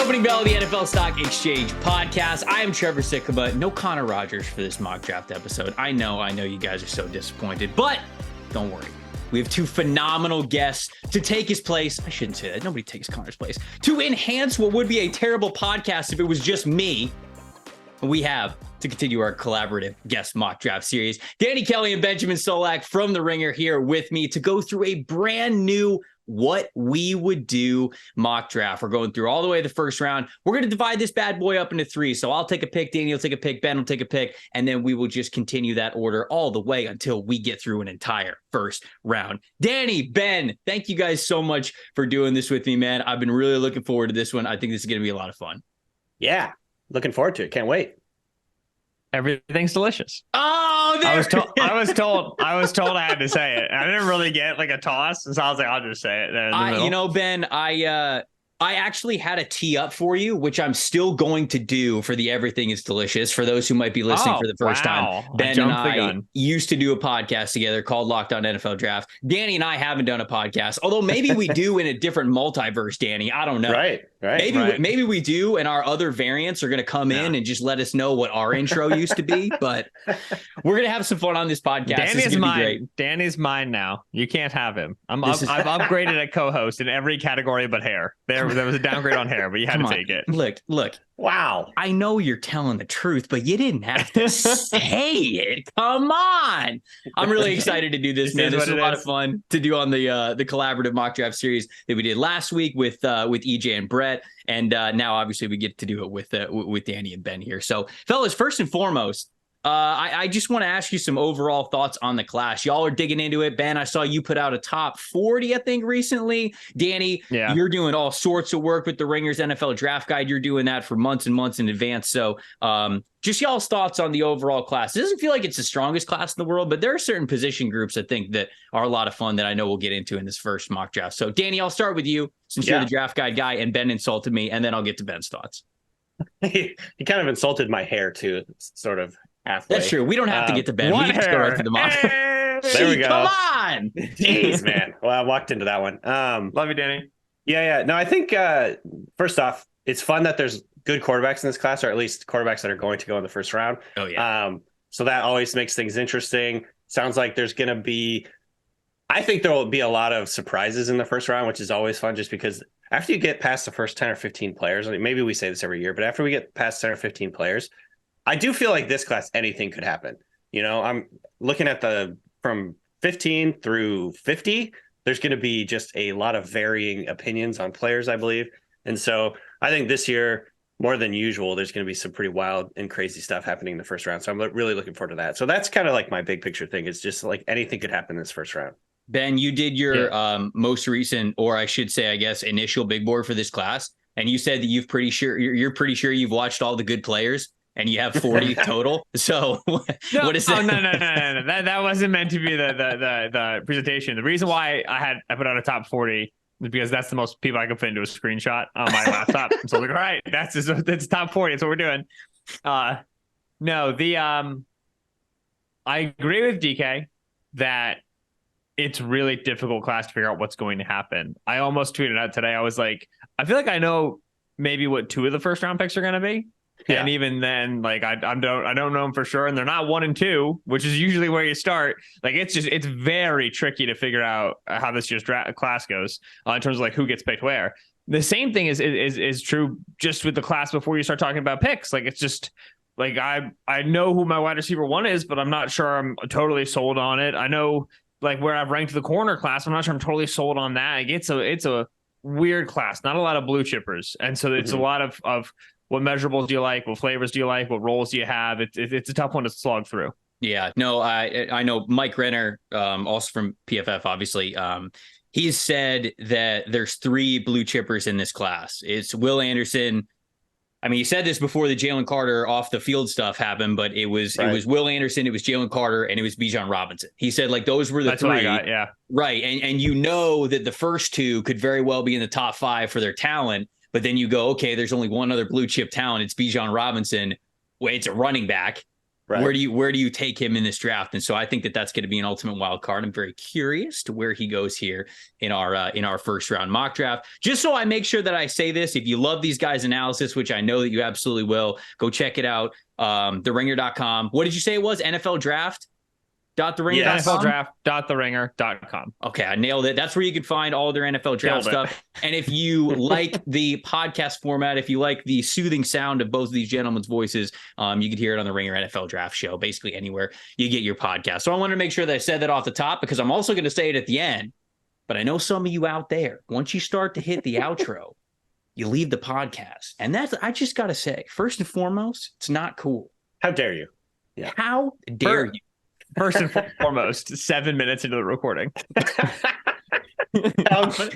opening bell of the NFL Stock Exchange podcast. I am Trevor Sikkema. No Connor Rogers for this mock draft episode. I know you guys are so disappointed, but don't worry. We have two phenomenal guests to take his place. I shouldn't say that. Nobody takes Connor's place. To enhance what would be a terrible podcast if it was just me. We have, to continue our collaborative guest mock draft series, Danny Kelly and Benjamin Solak from The Ringer here with me to go through a brand new what we would do mock draft. We're going through all the way to the first round. We're going to divide this bad boy up into three. So I'll take a pick, Danny will take a pick, Ben will take a pick, and then we will just continue that order all the way until we get through an entire first round. Danny, Ben, thank you guys so much for doing this with me, man. I've been really looking forward to this one. I think this is going to be a lot of fun. Yeah, looking forward to it. Can't wait. Everything's delicious. Oh, I was told I had to say it. I didn't really get like a toss, and so I was like, I'll just say it. There in the middle. You know, Ben, I actually had a tee up for you, which I'm still going to do for the Everything is Delicious. For those who might be listening for the first time, Ben and I used to do a podcast together called Locked On NFL Draft. Danny and I haven't done a podcast, although maybe we do in a different multiverse, Danny. I don't know. Right. Maybe we do, and our other variants are going to come in and just let us know what our intro used to be. But we're going to have some fun on this podcast. Danny's mine. Danny's mine now. You can't have him. I've upgraded a co-host in every category but hair. There was a downgrade on hair, but you had to take it. Look. Wow. I know you're telling the truth, but you didn't have to say it. Come on. I'm really excited to do this, man. This is a lot of fun to do on the collaborative mock draft series that we did last week with EJ and Brett. And now, obviously, we get to do it with Danny and Ben here. So, fellas, first and foremost, I just want to ask you some overall thoughts on the class. Y'all are digging into it. Ben, I saw you put out a top 40, I think, recently. Danny, You're doing all sorts of work with the Ringer's NFL Draft Guide. You're doing that for months and months in advance. So just y'all's thoughts on the overall class. It doesn't feel like it's the strongest class in the world, but there are certain position groups, I think, that are a lot of fun that I know we'll get into in this first mock draft. So, Danny, I'll start with you since you're the Draft Guide guy and Ben insulted me, and then I'll get to Ben's thoughts. He kind of insulted my hair, too, sort of. Halfway. That's true. We don't have to get to Ben. We can just go right to the mock. There we go. Come on. Jeez, man. Well, I walked into that one. Love you, Danny. Yeah. No, I think first off, it's fun that there's good quarterbacks in this class, or at least quarterbacks that are going to go in the first round. Oh, yeah. So that always makes things interesting. Sounds like there's going to be, I think there will be a lot of surprises in the first round, which is always fun just because after you get past the first 10 or 15 players, maybe we say this every year, but after we get past 10 or 15 players, I do feel like this class, anything could happen. You know, I'm looking at from 15 through 50, there's going to be just a lot of varying opinions on players, I believe. And so I think this year, more than usual, there's going to be some pretty wild and crazy stuff happening in the first round. So I'm really looking forward to that. So that's kind of like my big picture thing. It's just like anything could happen in this first round. Ben, you did your most recent, or I should say, I guess, initial big board for this class. And you said that you're pretty sure you've watched all the good players. And you have 40 total. So what is that? No. That wasn't meant to be the presentation. The reason why I put out a top 40 is because that's the most people I could fit into a screenshot on my laptop. So I was like, all right, that's top 40. That's what we're doing. I agree with DK that it's really difficult class to figure out what's going to happen. I almost tweeted out today. I was like, I feel like I know maybe what 2 of the first round picks are going to be. Yeah. And even then, like I don't know them for sure, and they're not 1 and 2, which is usually where you start. Like it's very tricky to figure out how this year's class goes in terms of like who gets picked where. The same thing is true just with the class before you start talking about picks. Like it's just like I know who my wide receiver 1 is, but I'm not sure I'm totally sold on it. I know like where I've ranked the corner class. I'm not sure I'm totally sold on that. Like, it's a weird class, not a lot of blue chippers, and so it's a lot of what measurables do you like? What flavors do you like? What roles do you have? It's a tough one to slog through. Yeah, no, I know Mike Renner, also from PFF, obviously. He's said that there's 3 blue chippers in this class. It's Will Anderson. I mean, he said this before the Jalen Carter off the field stuff happened, but it was Will Anderson, it was Jalen Carter, and it was Bijan Robinson. He said like those were the That's 3. What I got, yeah. Right, and you know that the first 2 could very well be in the top 5 for their talent. But then you go, okay, there's only one other blue chip talent. It's Bijan Robinson. Wait, it's a running back. Right. Where do you take him in this draft? And so I think that that's going to be an ultimate wild card. I'm very curious to where he goes here in our first round mock draft. Just so I make sure that I say this, if you love these guys' analysis, which I know that you absolutely will, go check it out. TheRinger.com. What did you say it was? NFL Draft? NFLdraft.theringer.com. Okay, I nailed it. That's where you can find all their NFL draft stuff. And if you like the podcast format, if you like the soothing sound of both of these gentlemen's voices, you can hear it on the Ringer NFL Draft Show, basically anywhere you get your podcast. So I wanted to make sure that I said that off the top because I'm also going to say it at the end. But I know some of you out there, once you start to hit the outro, you leave the podcast. And that's, I just got to say, first and foremost, it's not cool. How dare you? Yeah. How dare you? First and foremost, 7 minutes into the recording. I'm gonna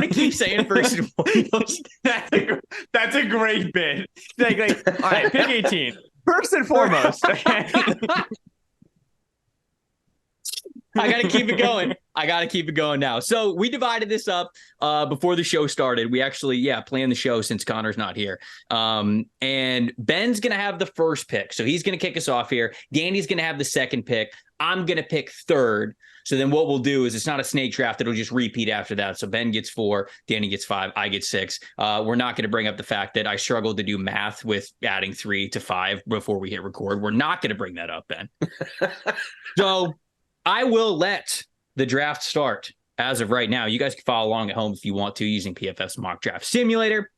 keep saying first and foremost. That's a great bit. Like, all right, pick 18. First and foremost. Okay. I got to keep it going now. So we divided this up before the show started. We actually, planned the show since Connor's not here. And Ben's going to have the first pick. So he's going to kick us off here. Danny's going to have the second pick. I'm going to pick third. So then what we'll do is it's not a snake draft. It'll just repeat after that. So Ben gets 4, Danny gets 5, I get 6. We're not going to bring up the fact that I struggled to do math with adding 3 to 5 before we hit record. We're not going to bring that up, Ben. So I will let the draft start as of right now. You guys can follow along at home if you want to using PFF's Mock Draft Simulator.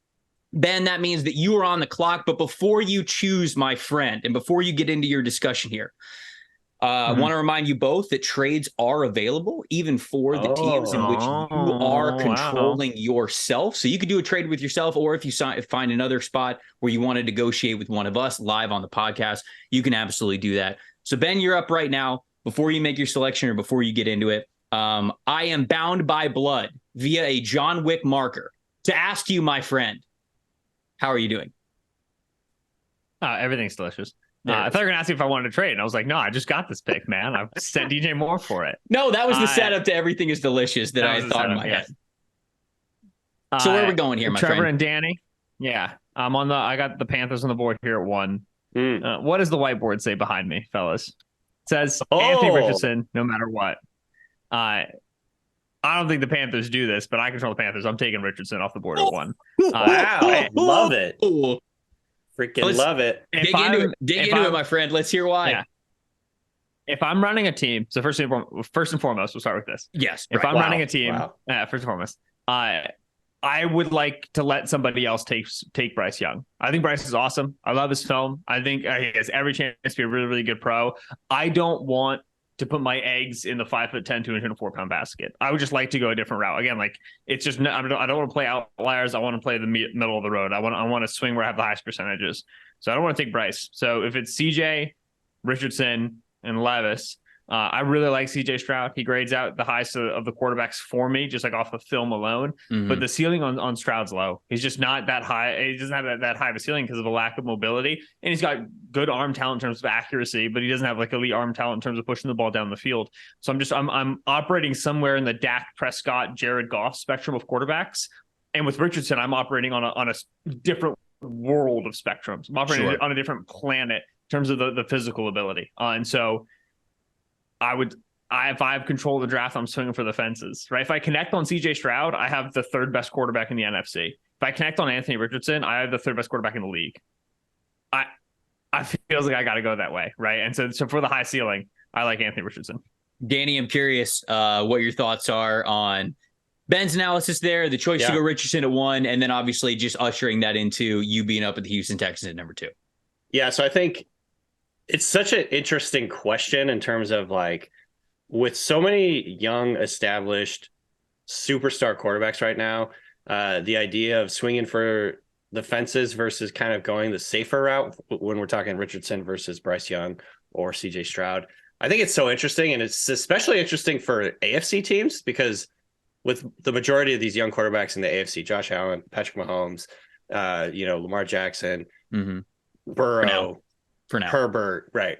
Ben, that means that you are on the clock. But before you choose my friend and before you get into your discussion here, I want to remind you both that trades are available even for the teams in which you are controlling yourself. So you could do a trade with yourself, or if you find another spot where you want to negotiate with one of us live on the podcast, you can absolutely do that. So Ben, you're up right now. Before you make your selection or before you get into it, I am bound by blood via a John Wick marker to ask you, my friend, how are you doing? Everything's delicious. I thought you were going to ask me if I wanted to trade. And I was like, no, I just got this pick, man. I've sent DJ Moore for it. No, that was the setup to everything is delicious that I thought in my head. So where are we going here, my Trevor friend? and Danny? Yeah. I got the Panthers on the board here at 1. What does the whiteboard say behind me, fellas? It says Anthony Richardson, no matter what. I don't think the Panthers do this, but I control the Panthers. I'm taking Richardson off the board at 1. Wow. Love it. Freaking love it. Dig into it, my friend. Let's hear why. Yeah. If I'm running a team, so first and foremost, we'll start with this. Yes. If I'm running a team, first and foremost, I would like to let somebody else take Bryce Young. I think Bryce is awesome. I love his film. I think he has every chance to be a really, really good pro. I don't want to put my eggs in the 5'10", 204-pound basket. I would just like to go a different route. Again, like it's just I don't want to play outliers. I want to play the middle of the road. I want to swing where I have the highest percentages. So I don't want to take Bryce. So if it's CJ, Richardson, and Levis, I really like CJ Stroud. He grades out the highest of the quarterbacks for me, just like off the film alone. Mm-hmm. But the ceiling on Stroud's low. He's just not that high. He doesn't have that high of a ceiling because of a lack of mobility. And he's got good arm talent in terms of accuracy, but he doesn't have like elite arm talent in terms of pushing the ball down the field. So I'm operating somewhere in the Dak Prescott, Jared Goff spectrum of quarterbacks. And with Richardson, I'm operating on a different world of spectrums. I'm operating on a different planet in terms of the physical ability. And so if I have control of the draft, I'm swinging for the fences, right? If I connect on CJ Stroud, I have the third best quarterback in the NFC. If I connect on Anthony Richardson, I have the third best quarterback in the league. I feels like I got to go that way, right? And so for the high ceiling, I like Anthony Richardson. Danny, I'm curious what your thoughts are on Ben's analysis there, the choice to go Richardson at 1, and then obviously just ushering that into you being up at the Houston Texans at number 2. Yeah, so I think it's such an interesting question in terms of like with so many young established superstar quarterbacks right now, the idea of swinging for the fences versus kind of going the safer route when we're talking Richardson versus Bryce Young or CJ Stroud. I think it's so interesting, and it's especially interesting for AFC teams because with the majority of these young quarterbacks in the AFC, Josh Allen, Patrick Mahomes, Lamar Jackson, Burrow, for now, Herbert, right?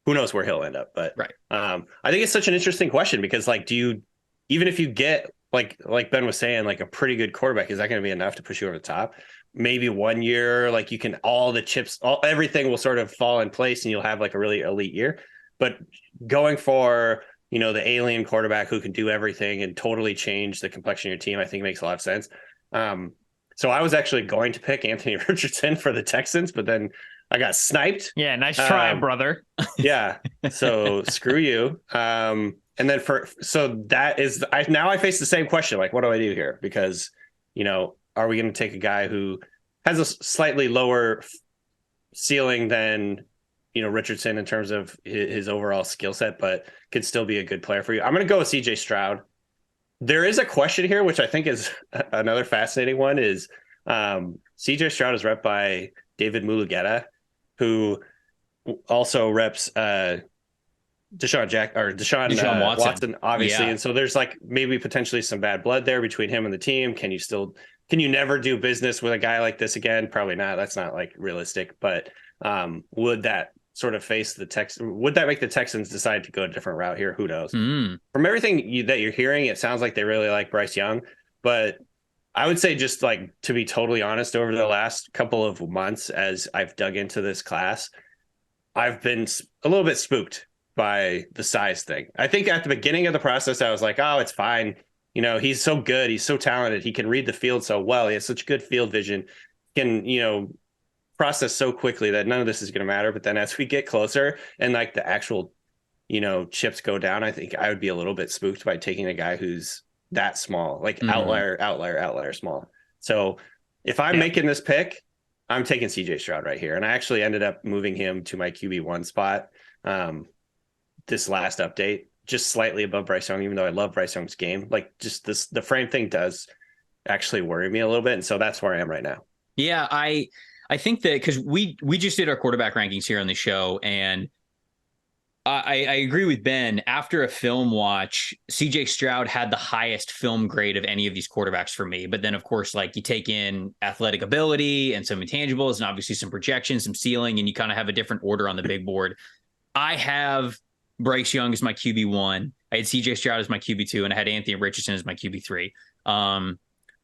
Who knows where he'll end up? But right. I think it's such an interesting question because, like, even if you get like Ben was saying, like a pretty good quarterback, is that going to be enough to push you over the top? Maybe 1 year, like you can, all the chips, everything will sort of fall in place and you'll have like a really elite year. But going for, the alien quarterback who can do everything and totally change the complexion of your team, I think makes a lot of sense. So I was actually going to pick Anthony Richardson for the Texans, but then I got sniped. Yeah, nice try, brother. Yeah. So screw you. And then now I face the same question. Like, what do I do here? Because, are we going to take a guy who has a slightly lower ceiling than, Richardson in terms of his overall skill set, but could still be a good player for you? I'm going to go with CJ Stroud. There is a question here, which I think is another fascinating one, is CJ Stroud is rep by David Mulugeta, who also reps Deshaun Watson, obviously. Yeah. And so there's like maybe potentially some bad blood there between him and the team. Can you never do business with a guy like this again? Probably not. That's not like realistic, but would that sort of would that make the Texans decide to go a different route here? Who knows? From everything that you're hearing, it sounds like they really like Bryce Young, but I would say, just like, to be totally honest, over the last couple of months, as I've dug into this class, I've been a little bit spooked by the size thing. I think at the beginning of the process, I was like, oh, it's fine. He's so good. He's so talented. He can read the field so well. He has such good field vision. Can, process so quickly that none of this is going to matter. But then as we get closer and like the actual, chips go down, I think I would be a little bit spooked by taking a guy who's that small, like outlier small. So if I'm making this pick, I'm taking CJ Stroud right here. And I actually ended up moving him to my QB1 spot this last update, just slightly above Bryce Young, even though I love Bryce Young's game. Like, just the frame thing does actually worry me a little bit. And so that's where I am right now. Yeah, I think that because we just did our quarterback rankings here on the show, and I agree with Ben. After a film watch, CJ Stroud had the highest film grade of any of these quarterbacks for me. But then, of course, like, you take in athletic ability and some intangibles and obviously some projections, some ceiling, and you kind of have a different order on the big board. I have Bryce Young as my QB1. I had CJ Stroud as my QB2, and I had Anthony Richardson as my QB3.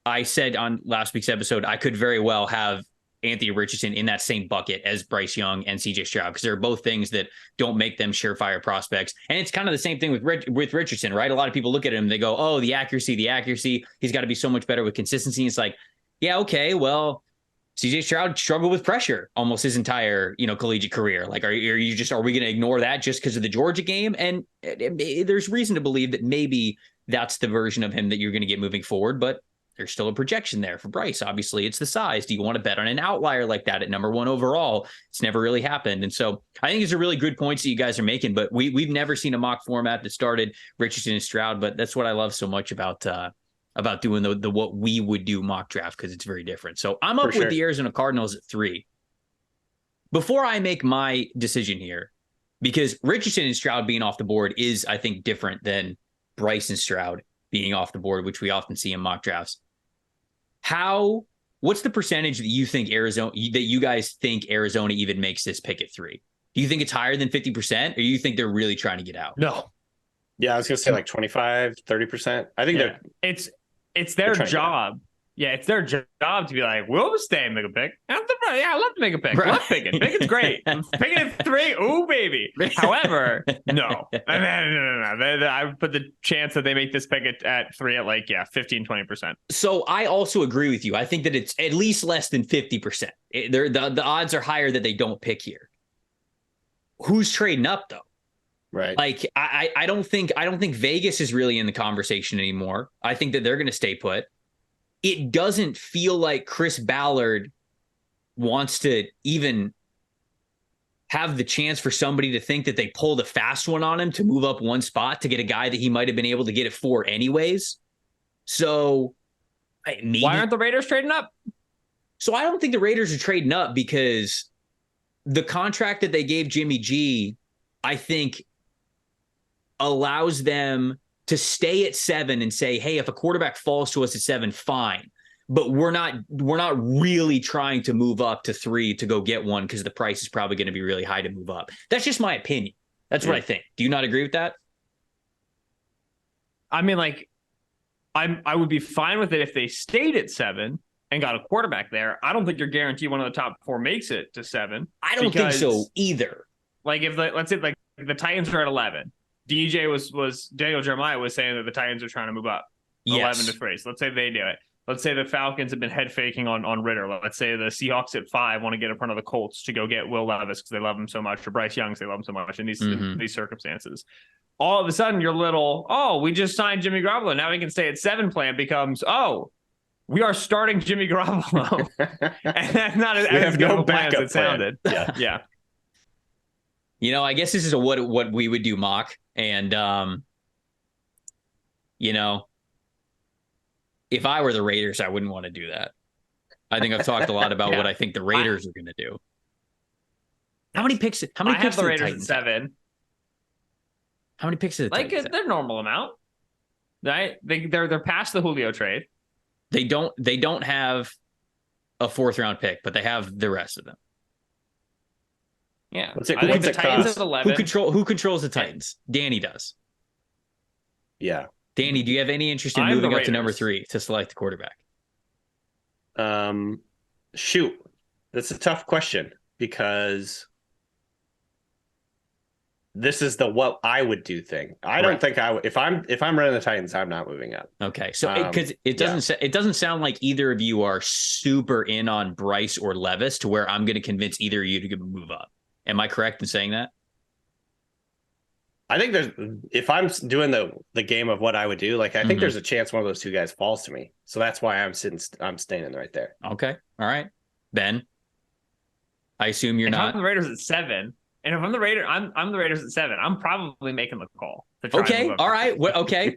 I said on last week's episode, I could very well have Anthony Richardson in that same bucket as Bryce Young and CJ Stroud, because they're both things that don't make them surefire prospects. And it's kind of the same thing with Richardson, right? A lot of people look at him, they go, oh, the accuracy. He's got to be so much better with consistency. It's like, yeah, okay, well, CJ Stroud struggled with pressure almost his entire, collegiate career. Like, are we going to ignore that just because of the Georgia game? And there's reason to believe that maybe that's the version of him that you're going to get moving forward, but there's still a projection there for Bryce. Obviously, it's the size. Do you want to bet on an outlier like that at number 1 overall? It's never really happened. And so I think these are really good points that you guys are making, but we've never seen a mock format that started Richardson and Stroud, but that's what I love so much about doing the what we would do mock draft, because it's very different. So I'm up with the Arizona Cardinals at 3. Before I make my decision here, because Richardson and Stroud being off the board is, I think, different than Bryce and Stroud being off the board, which we often see in mock drafts. What's the percentage that you guys think Arizona even makes this pick at 3? Do you think it's higher than 50%, or do you think they're really trying to get out? No. Yeah, I was going to say like 25, 30%. I think it's their job. Yeah, it's their job to be like, we'll stay and make a pick. I love to make a pick. Right. Love picking. Picking's great. Picking at 3, ooh, baby. However, no. No. I would put the chance that they make this pick at 3 at 15, 20%. So I also agree with you. I think that it's at least less than 50%. The odds are higher that they don't pick here. Who's trading up, though? Right. Like, I don't think Vegas is really in the conversation anymore. I think that they're going to stay put. It doesn't feel like Chris Ballard wants to even have the chance for somebody to think that they pulled a fast one on him to move up 1 spot to get a guy that he might have been able to get it for anyways. So why aren't the Raiders trading up? So I don't think the Raiders are trading up because the contract that they gave Jimmy G, I think, allows them to stay at 7 and say, hey, if a quarterback falls to us at 7, fine. But we're not really trying to move up to 3 to go get one, because the price is probably going to be really high to move up. That's just my opinion. That's what I think. Do you not agree with that? I mean, like, I would be fine with it if they stayed at 7 and got a quarterback there. I don't think you're guaranteed one of the top 4 makes it to 7. I don't think so either. Like if let's say like the Titans are at 11. DJ was Daniel Jeremiah was saying that the Titans are trying to move up 11 to 3. So let's say they do it. Let's say the Falcons have been head faking on Ritter. Let's say the Seahawks at 5 want to get in front of the Colts to go get Will Levis because they love him so much, or Bryce Young because they love him so much in these circumstances. All of a sudden, your little, we just signed Jimmy Garoppolo. Now we can stay at 7 plan becomes, we are starting Jimmy Garoppolo. And that's not as good of a plan as it sounded. Yeah. You know, I guess this is what we would do mock. And, you know, if I were the Raiders, I wouldn't want to do that. I think I've talked a lot about what I think the Raiders are going to do. How many picks? How many picks? The Raiders at 7. How many picks is it? Their normal amount, right? They're past the Julio trade. They don't have a 4th round pick, but they have the rest of them. Yeah, what's it Titans at 11. Who controls the Titans? Danny does. Yeah. Danny, do you have any interest in moving up to number 3 to select the quarterback? Shoot, that's a tough question because this is the what I would do thing. I don't think I would. If I'm running the Titans, I'm not moving up. Okay, so because it doesn't sound like either of you are super in on Bryce or Levis to where I'm going to convince either of you to move up. Am I correct in saying that? I think if I'm doing the game of what I would do, like I think there's a chance one of those 2 guys falls to me. So that's why I'm staying right there. Okay. All right. Ben, I assume you're not. I'm the Raiders at 7. And if I'm the Raiders, I'm the Raiders at 7. I'm probably making the call. Okay. All right. Okay.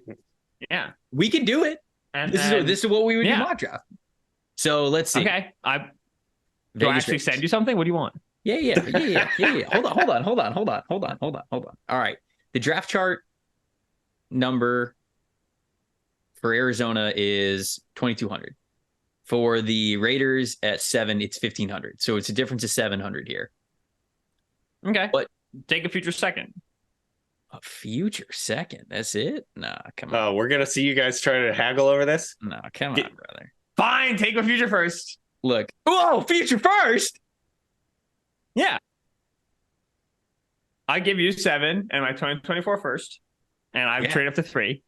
Yeah. We can do it. And this is what we would do mock draft. So let's see. Okay. Do I actually send you something? What do you want? Yeah. Hold on. All right. The draft chart number for Arizona is 2,200. For the Raiders at 7, it's 1,500. So it's a difference of 700 here. Okay. But take a future second. A future second? That's it? Nah, come on. Oh, we're going to see you guys try to haggle over this? No, come on, brother. Fine. Take a future first. Look. Whoa, future first? Yeah. I give you 7 and my 2024 first, and I trade up to 3,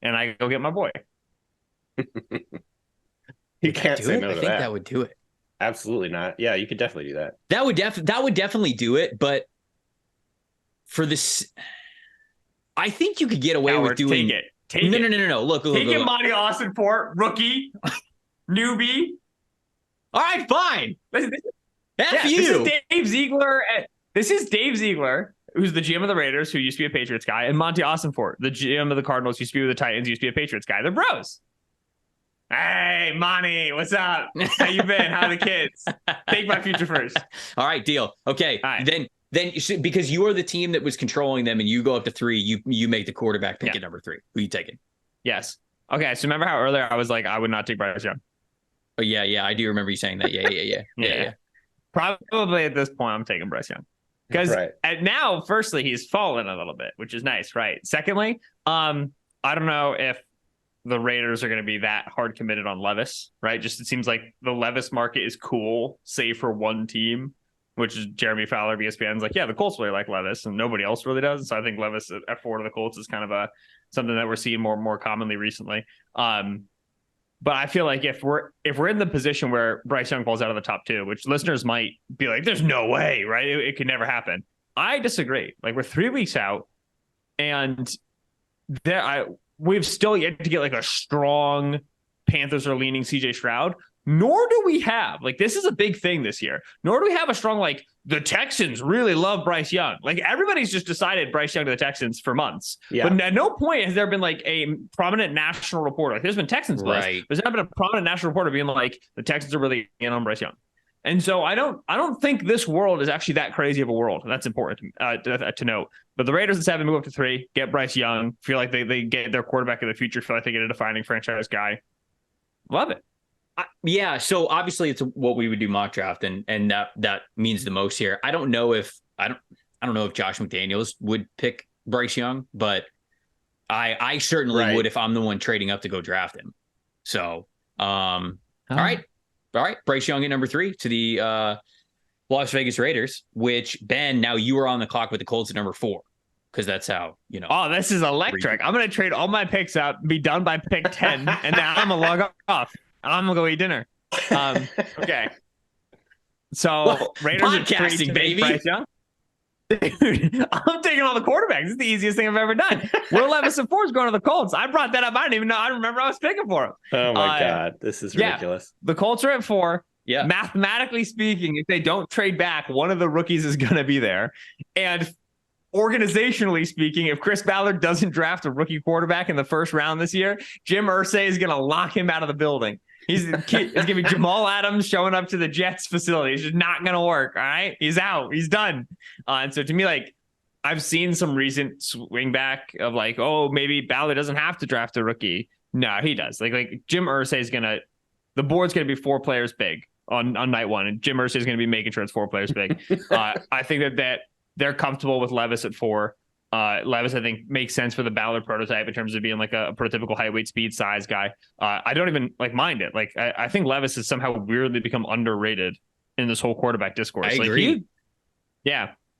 and I go get my boy. You can't say no to that. I think that would do it. Absolutely not. Yeah, you could definitely do that. That would definitely do it, but for this, I think you could get away with doing it. Take it. No. Look. Take it, Monty Austin-Fort, rookie, newbie. All right, fine. F you. This is Dave Ziegler. This is Dave Ziegler, who's the GM of the Raiders, who used to be a Patriots guy, and Monty Austin-Fort, the GM of the Cardinals, used to be with the Titans, used to be a Patriots guy. They're bros. Hey, Monty, what's up? How you been? How are the kids? Take my future first. All right, deal. Okay, right. Then because you are the team that was controlling them, and you go up to 3, you make the quarterback pick at number 3. Who you taking? Yes. Okay. So remember how earlier I was like, I would not take Bryce Young. Oh yeah. I do remember you saying that. Yeah. Probably at this point, I'm taking Bryce Young. Because now, firstly, he's fallen a little bit, which is nice, right? Secondly, I don't know if the Raiders are going to be that hard committed on Levis, right? Just it seems like the Levis market is cool, save for one team, which is Jeremy Fowler of ESPN's like, yeah, the Colts really like Levis, and nobody else really does. So I think Levis at 4 to the Colts is kind of something that we're seeing more commonly recently. But I feel like if we're in the position where Bryce Young falls out of the top 2, which listeners might be like, there's no way, right? It could never happen. I disagree. Like, we're 3 weeks out, and we've still yet to get like a strong Panthers are leaning CJ Stroud. Nor do we have, like, this is a big thing this year. Nor do we have a strong, like, the Texans really love Bryce Young. Like, everybody's just decided Bryce Young to the Texans for months. Yeah. But at no point has there been like a prominent national reporter. Like, there's been Texans buzz. Right. There's not been a prominent national reporter being like, the Texans are really in on Bryce Young. And so I don't think this world is actually that crazy of a world. And that's important to note. But the Raiders at 7 move up to 3, get Bryce Young, feel like they get their quarterback of the future, feel like they get a defining franchise guy. Love it. Yeah, so obviously it's what we would do mock draft, and that means the most here. I don't know if Josh McDaniels would pick Bryce Young, but I certainly would if I'm the one trading up to go draft him. So, all right. Bryce Young at number 3 to the Las Vegas Raiders, which, Ben, now you are on the clock with the Colts at number 4. Because that's how, Oh, this is electric. I'm going to trade all my picks out, be done by pick 10, and then I'm going to log off. I'm going to go eat dinner. Okay. So, Raiders podcasting, baby. Dude, I'm taking all the quarterbacks. This is the easiest thing I've ever done. Will Levis at 4 is going to the Colts. I brought that up. I didn't even know. I remember I was picking for him. Oh, my God. This is ridiculous. The Colts are at 4. Yeah. Mathematically speaking, if they don't trade back, one of the rookies is going to be there. And organizationally speaking, if Chris Ballard doesn't draft a rookie quarterback in the first round this year, Jim Irsay is going to lock him out of the building. It's going to be Jamal Adams showing up to the Jets facility. It's just not going to work. All right. He's out. He's done. And so to me, like, I've seen some recent swing back of like, oh, maybe Ballard doesn't have to draft a rookie. No, he does. Like Jim Irsay is going to, the board's going to be 4 players big on night 1. And Jim Irsay is going to be making sure it's 4 players big. I think that they're comfortable with Levis at 4. Levis, I think, makes sense for the Ballard prototype in terms of being like a prototypical height, weight, speed, size guy. I don't even like mind it. Like I think Levis has somehow weirdly become underrated in this whole quarterback discourse. I agree.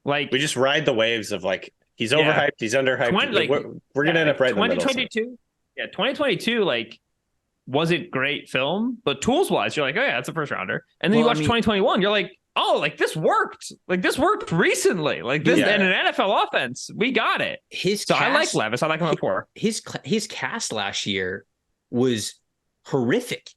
Like we just ride the waves of like he's overhyped, he's underhyped. We're gonna end up right in the middle. 2022. Yeah, 2022. Like, was it great film? But tools wise, you're like, oh yeah, that's a first rounder. And then you watch 2021, you're like, oh, like this worked. Like this worked recently. Like this in an NFL offense, we got it. I like Levis. I like him at 4. His cast last year was horrific.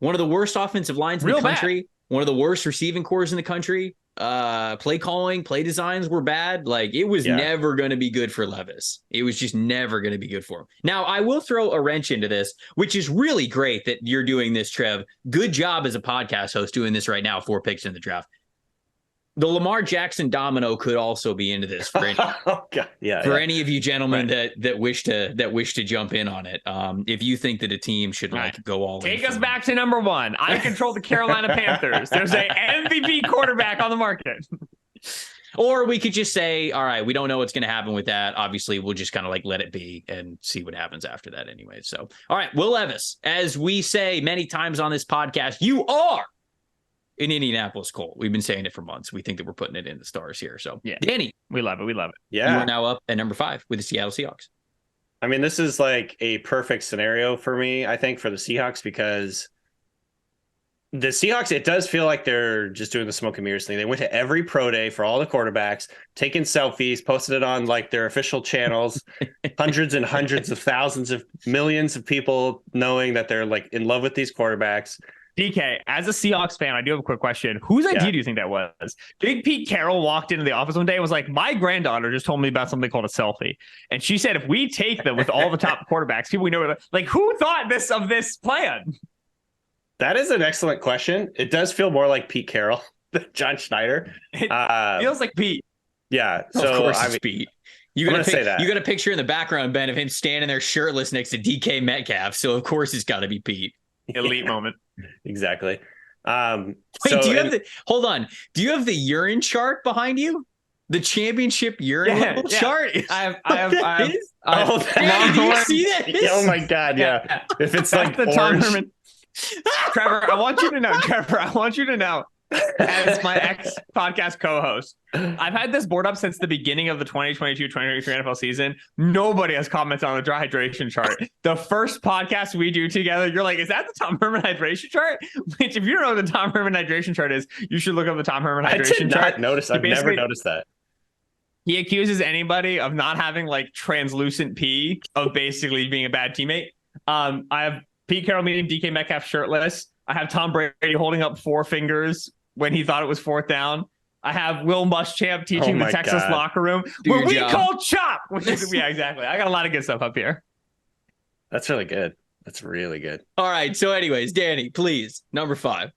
One of the worst offensive lines in the country. Bad. One of the worst receiving cores in the country. Play calling, play designs were bad. Like it was never going to be good for Levis. It was just never going to be good for him. Now I will throw a wrench into this, which is really great that you're doing this, Trev. Good job as a podcast host doing this right now. 4 picks in the draft. The Lamar Jackson domino could also be into this for any, any of you gentlemen that wish to jump in on it. If you think that a team should go all in. Take us back to number 1. I control the Carolina Panthers. There's a MVP quarterback on the market. Or we could just say, all right, we don't know what's going to happen with that. Obviously, we'll just kind of like let it be and see what happens after that anyway. So, all right, Will Levis, as we say many times on this podcast, you are an Indianapolis Colt. We've been saying it for months. We think that we're putting it in the stars here. So, Danny, we love it. Yeah. You are now up at number 5 with the Seattle Seahawks. I mean, this is like a perfect scenario for me, I think, for the Seahawks, because the Seahawks, it does feel like they're just doing the smoke and mirrors thing. They went to every pro day for all the quarterbacks, taking selfies, posted it on like their official channels, hundreds and hundreds of thousands of millions of people knowing that they're like in love with these quarterbacks. DK, as a Seahawks fan, I do have a quick question. Whose idea do you think that was? Big Pete Carroll walked into the office one day and was like, my granddaughter just told me about something called a selfie. And she said, if we take them with all the top quarterbacks, people we know, like, who thought of this plan? That is an excellent question. It does feel more like Pete Carroll than John Schneider. It feels like Pete. Yeah. So, of course it's Pete. You got a picture in the background, Ben, of him standing there shirtless next to DK Metcalf. So, of course, it's got to be Pete. Elite moment. Exactly. Wait, hold on. Do you have the urine chart behind you? The championship urine level chart? I have do you see that? Oh my God. Yeah. If it's like the orange. Tom Herman. Trevor, I want you to know, as my ex-podcast co-host, I've had this board up since the beginning of the 2022-2023 NFL season. Nobody has commented on the dry hydration chart. The first podcast we do together, you're like, is that the Tom Herman hydration chart? Which, if you don't know what the Tom Herman hydration chart is, you should look up the Tom Herman hydration chart. I've never noticed that. He accuses anybody of not having like translucent pee of basically being a bad teammate. I have Pete Carroll meeting DK Metcalf shirtless. I have Tom Brady holding up 4 fingers when he thought it was 4th down. I have Will Muschamp teaching the Texas locker room where we call chop. Exactly. I got a lot of good stuff up here. That's really good. That's really good. All right. So anyways, Danny, please, number 5.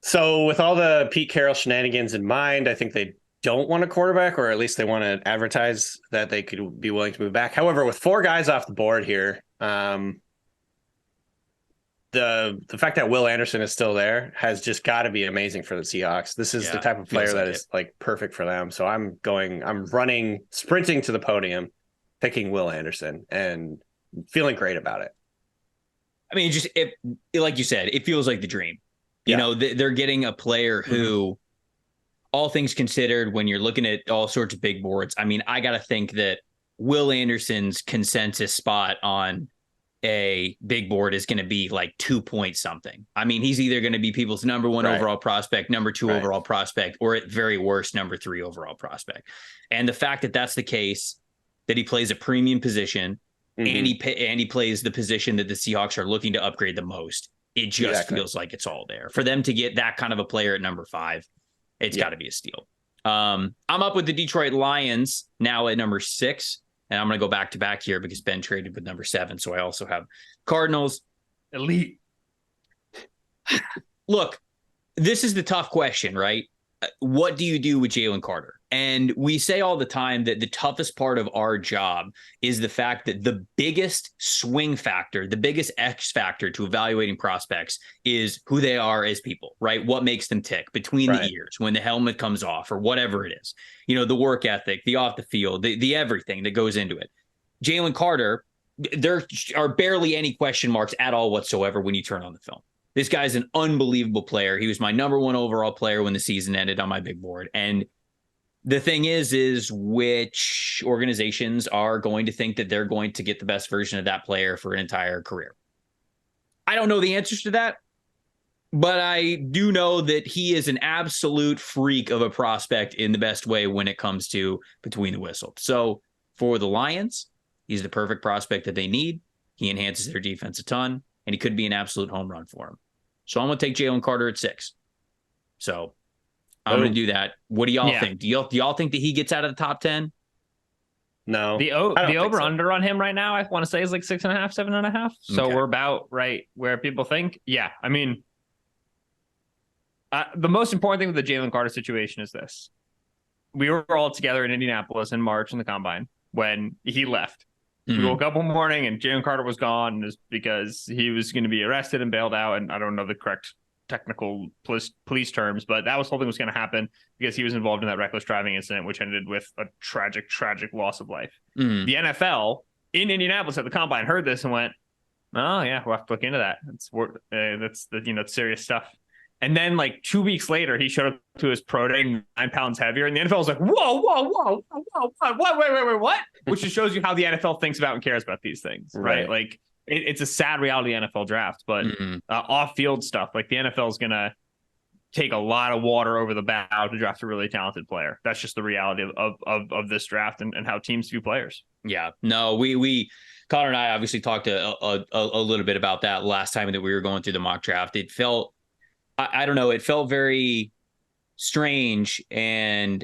So with all the Pete Carroll shenanigans in mind, I think they don't want a quarterback, or at least they want to advertise that they could be willing to move back. However, with 4 guys off the board here, the fact that Will Anderson is still there has just got to be amazing for the Seahawks. This is the type of player that is like perfect for them. So I'm sprinting to the podium picking Will Anderson and feeling great about it. I mean, just like you said, it feels like the dream. You Yeah. know, they're getting a player who, all things considered, when you're looking at all sorts of big boards, I mean, I got to think that Will Anderson's consensus spot on a big board is going to be like 2 point something. I mean, he's either going to be people's number one overall prospect, number two overall prospect, or at very worst, number three overall prospect. And the fact that that's the case, that he plays a premium position and he plays the position that the Seahawks are looking to upgrade the most, it just feels like it's all there. For them to get that kind of a player at number 5, it's got to be a steal. I'm up with the Detroit Lions now at number 6. And I'm going to go back to back here because Ben traded with number 7. So I also have Cardinals. Elite. Look, this is the tough question, right? What do you do with Jalen Carter? And we say all the time that the toughest part of our job is the fact that the biggest swing factor, the biggest X factor to evaluating prospects is who they are as people, right? What makes them tick between the ears when the helmet comes off or whatever it is. You know, the work ethic, the off the field, the everything that goes into it. Jalen Carter, there are barely any question marks at all whatsoever when you turn on the film. This guy's an unbelievable player. He was my number 1 overall player when the season ended on my big board. And the thing is which organizations are going to think that they're going to get the best version of that player for an entire career? I don't know the answers to that, but I do know that he is an absolute freak of a prospect in the best way when it comes to between the whistle. So for the Lions, he's the perfect prospect that they need. He enhances their defense a ton, and he could be an absolute home run for them. So I'm going to take Jalen Carter at 6. So I'm going to do that. What do y'all think? Do y'all think that he gets out of the top 10? No. The over under on him right now, I want to say, is like 6.5, 7.5. So we're about right where people think. Yeah. I mean, the most important thing with the Jalen Carter situation is this. We were all together in Indianapolis in March in the combine when he left. We woke up one morning and Jalen Carter was gone, and it's because he was going to be arrested and bailed out. And I don't know the correct technical police terms, but that was the whole thing was going to happen because he was involved in that reckless driving incident, which ended with a tragic loss of life. The NFL in Indianapolis at the combine heard this and went, "Oh yeah, we'll have to look into that. That's it's serious stuff." And then like 2 weeks later, he showed up to his pro day 9 pounds heavier, and the NFL was like, whoa, wait, what? Which just shows you how the NFL thinks about and cares about these things, right? Like it's a sad reality of the NFL draft, but off-field stuff, like the NFL is gonna take a lot of water over the bow to draft a really talented player. That's just the reality of this draft and how teams view players. Yeah, no, we Connor and I obviously talked a little bit about that last time that we were going through the mock draft. It felt, I don't know, it felt very strange. And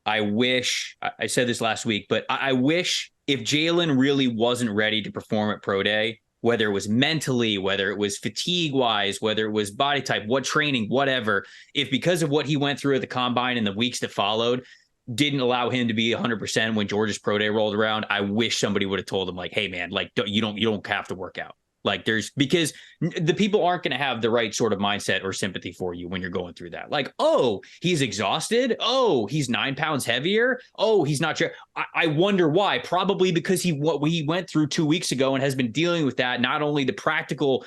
I wish, I said this last week, but I wish if Jalen really wasn't ready to perform at Pro Day, whether it was mentally, whether it was fatigue wise, whether it was body type, what training, whatever, if because of what he went through at the combine and the weeks that followed didn't allow him to be 100% when Georgia's Pro Day rolled around, I wish somebody would have told him like, hey man, like you don't have to work out. Like because the people aren't going to have the right sort of mindset or sympathy for you when you're going through that. Like, oh, he's exhausted. Oh, he's 9 pounds heavier. Oh, he's not sure. I wonder why. Probably because he went through 2 weeks ago and has been dealing with that. Not only the practical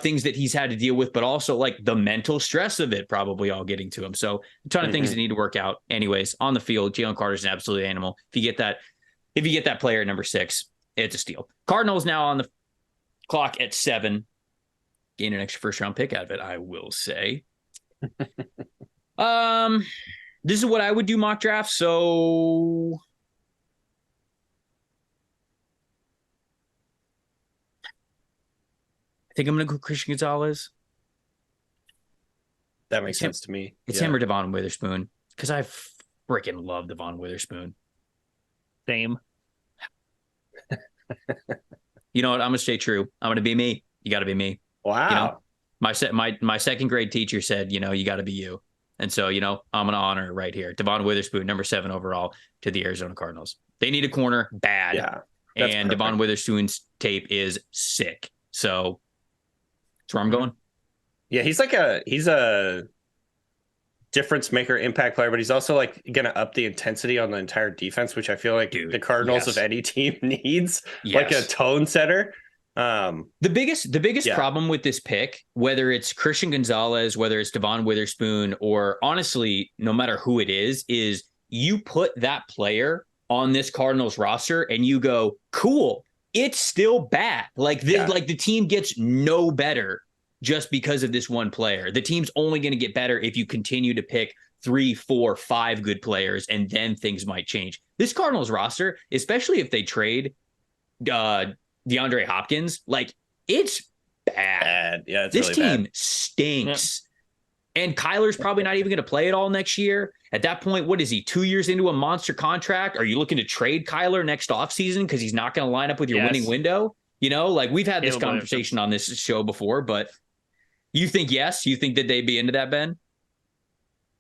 things that he's had to deal with, but also like the mental stress of it probably all getting to him. So a ton of things that need to work out. Anyways, on the field, Jalen Carter's an absolute animal. If you get that player at number 6, it's a steal. Cardinals now on the clock at 7, gain an extra first round pick out of it, I will say. This is what I would do mock draft. So I think I'm going to go Christian Gonzalez. That makes sense to me. It's him or Devon Witherspoon, because I freaking love Devon Witherspoon. Same. You know what? I'm going to stay true. I'm going to be me. You got to be me. Wow. You know, my second grade teacher said, you know, you got to be you. And so, you know, I'm going to honor right here. Devon Witherspoon, number 7 overall to the Arizona Cardinals. They need a corner bad. Yeah. And Devon Witherspoon's tape is sick. So that's where I'm going. Yeah, he's a difference maker, impact player, but he's also like going to up the intensity on the entire defense, which I feel like the Cardinals of any team needs, like a tone setter. The biggest problem with this pick, whether it's Christian Gonzalez, whether it's Devon Witherspoon, or honestly, no matter who it is you put that player on this Cardinals roster and you go, cool, it's still bad. Like this, like the team gets no better just because of this one player. The team's only going to get better if you continue to pick 3, 4, 5 good players, and then things might change. This Cardinals roster, especially if they trade DeAndre Hopkins, like it's bad. Yeah, it's this really team bad. stinks. Yeah. And Kyler's probably not even going to play it all next year. At that point, what is he, 2 years into a monster contract? Are you looking to trade Kyler next offseason because he's not going to line up with your winning window? You know, like we've had this conversation on this show before, but you think yes? You think that they'd be into that, Ben?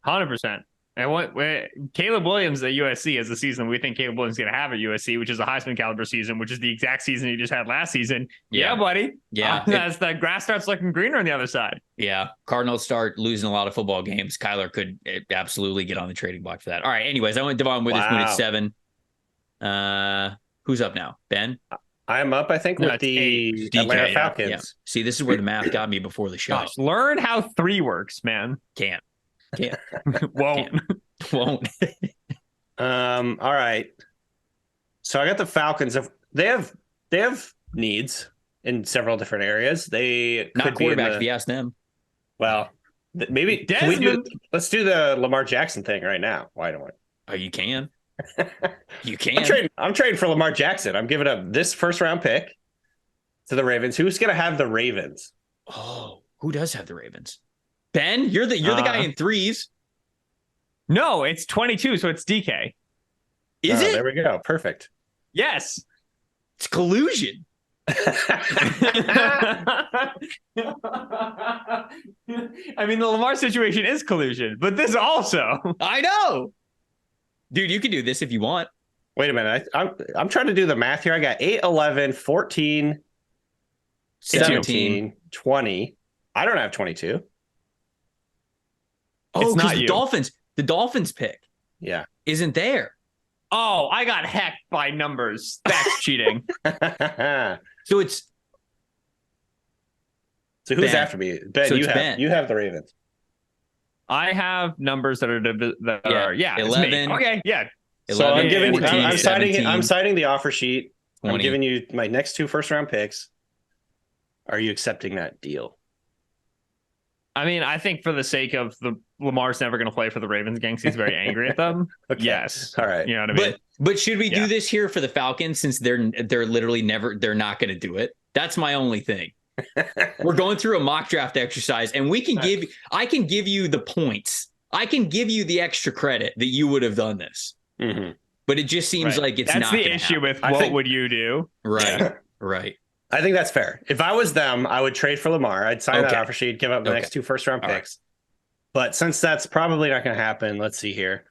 100%. And Caleb Williams at USC is the season we think Caleb Williams is going to have at USC, which is a Heisman caliber season, which is the exact season he just had last season. Yeah, buddy. Yeah. As the grass starts looking greener on the other side. Yeah. Cardinals start losing a lot of football games. Kyler could absolutely get on the trading block for that. All right. Anyways, I went Devon Witherspoon at 7. Who's up now? Ben? I'm up, I think, with the Atlanta Falcons. Yeah. See, this is where the math got me before the show. Gosh, learn how 3 works, man. Can't. Won't. All right. So I got the Falcons. They have needs in several different areas. They not could quarterback if you ask them. Well, maybe let's do the Lamar Jackson thing right now. Why don't we? Oh, you can. You can. I'm trading for Lamar Jackson. I'm giving up this first round pick to the Ravens. Who's going to have the Ravens? Oh, who does have the Ravens? Ben, you're the guy in 3s. No, it's 22, so it's DK. Is it? There we go. Perfect. Yes. It's collusion. I mean, the Lamar situation is collusion, but this also. I know. Dude, you can do this if you want. Wait a minute. I'm trying to do the math here. I got 8, 11, 14, 17, 20. I don't have 22. Oh, because the Dolphins pick isn't there. Oh, I got hacked by numbers. That's cheating. So it's who's Ben. After me? Ben, you have the Ravens. I have numbers that are 11. Okay, yeah. 11, so I'm giving 14, I'm signing the offer sheet. 20. I'm giving you my next 2 first round picks. Are you accepting that deal? I mean, I think for the sake of Lamar's never going to play for the Ravens gang, he's very angry at them. Okay. Yes. All right. You know what I mean? But should we do this here for the Falcons since they're literally they're not going to do it? That's my only thing. We're going through a mock draft exercise and I can give you the points. I can give you the extra credit that you would have done this. Mm-hmm. But it just seems like it's That's not the issue with what would you do? Right. Right. I think that's fair. If I was them, I would trade for Lamar. I'd sign that offer sheet, give up the next 2 first round picks. But since that's probably not going to happen, let's see here.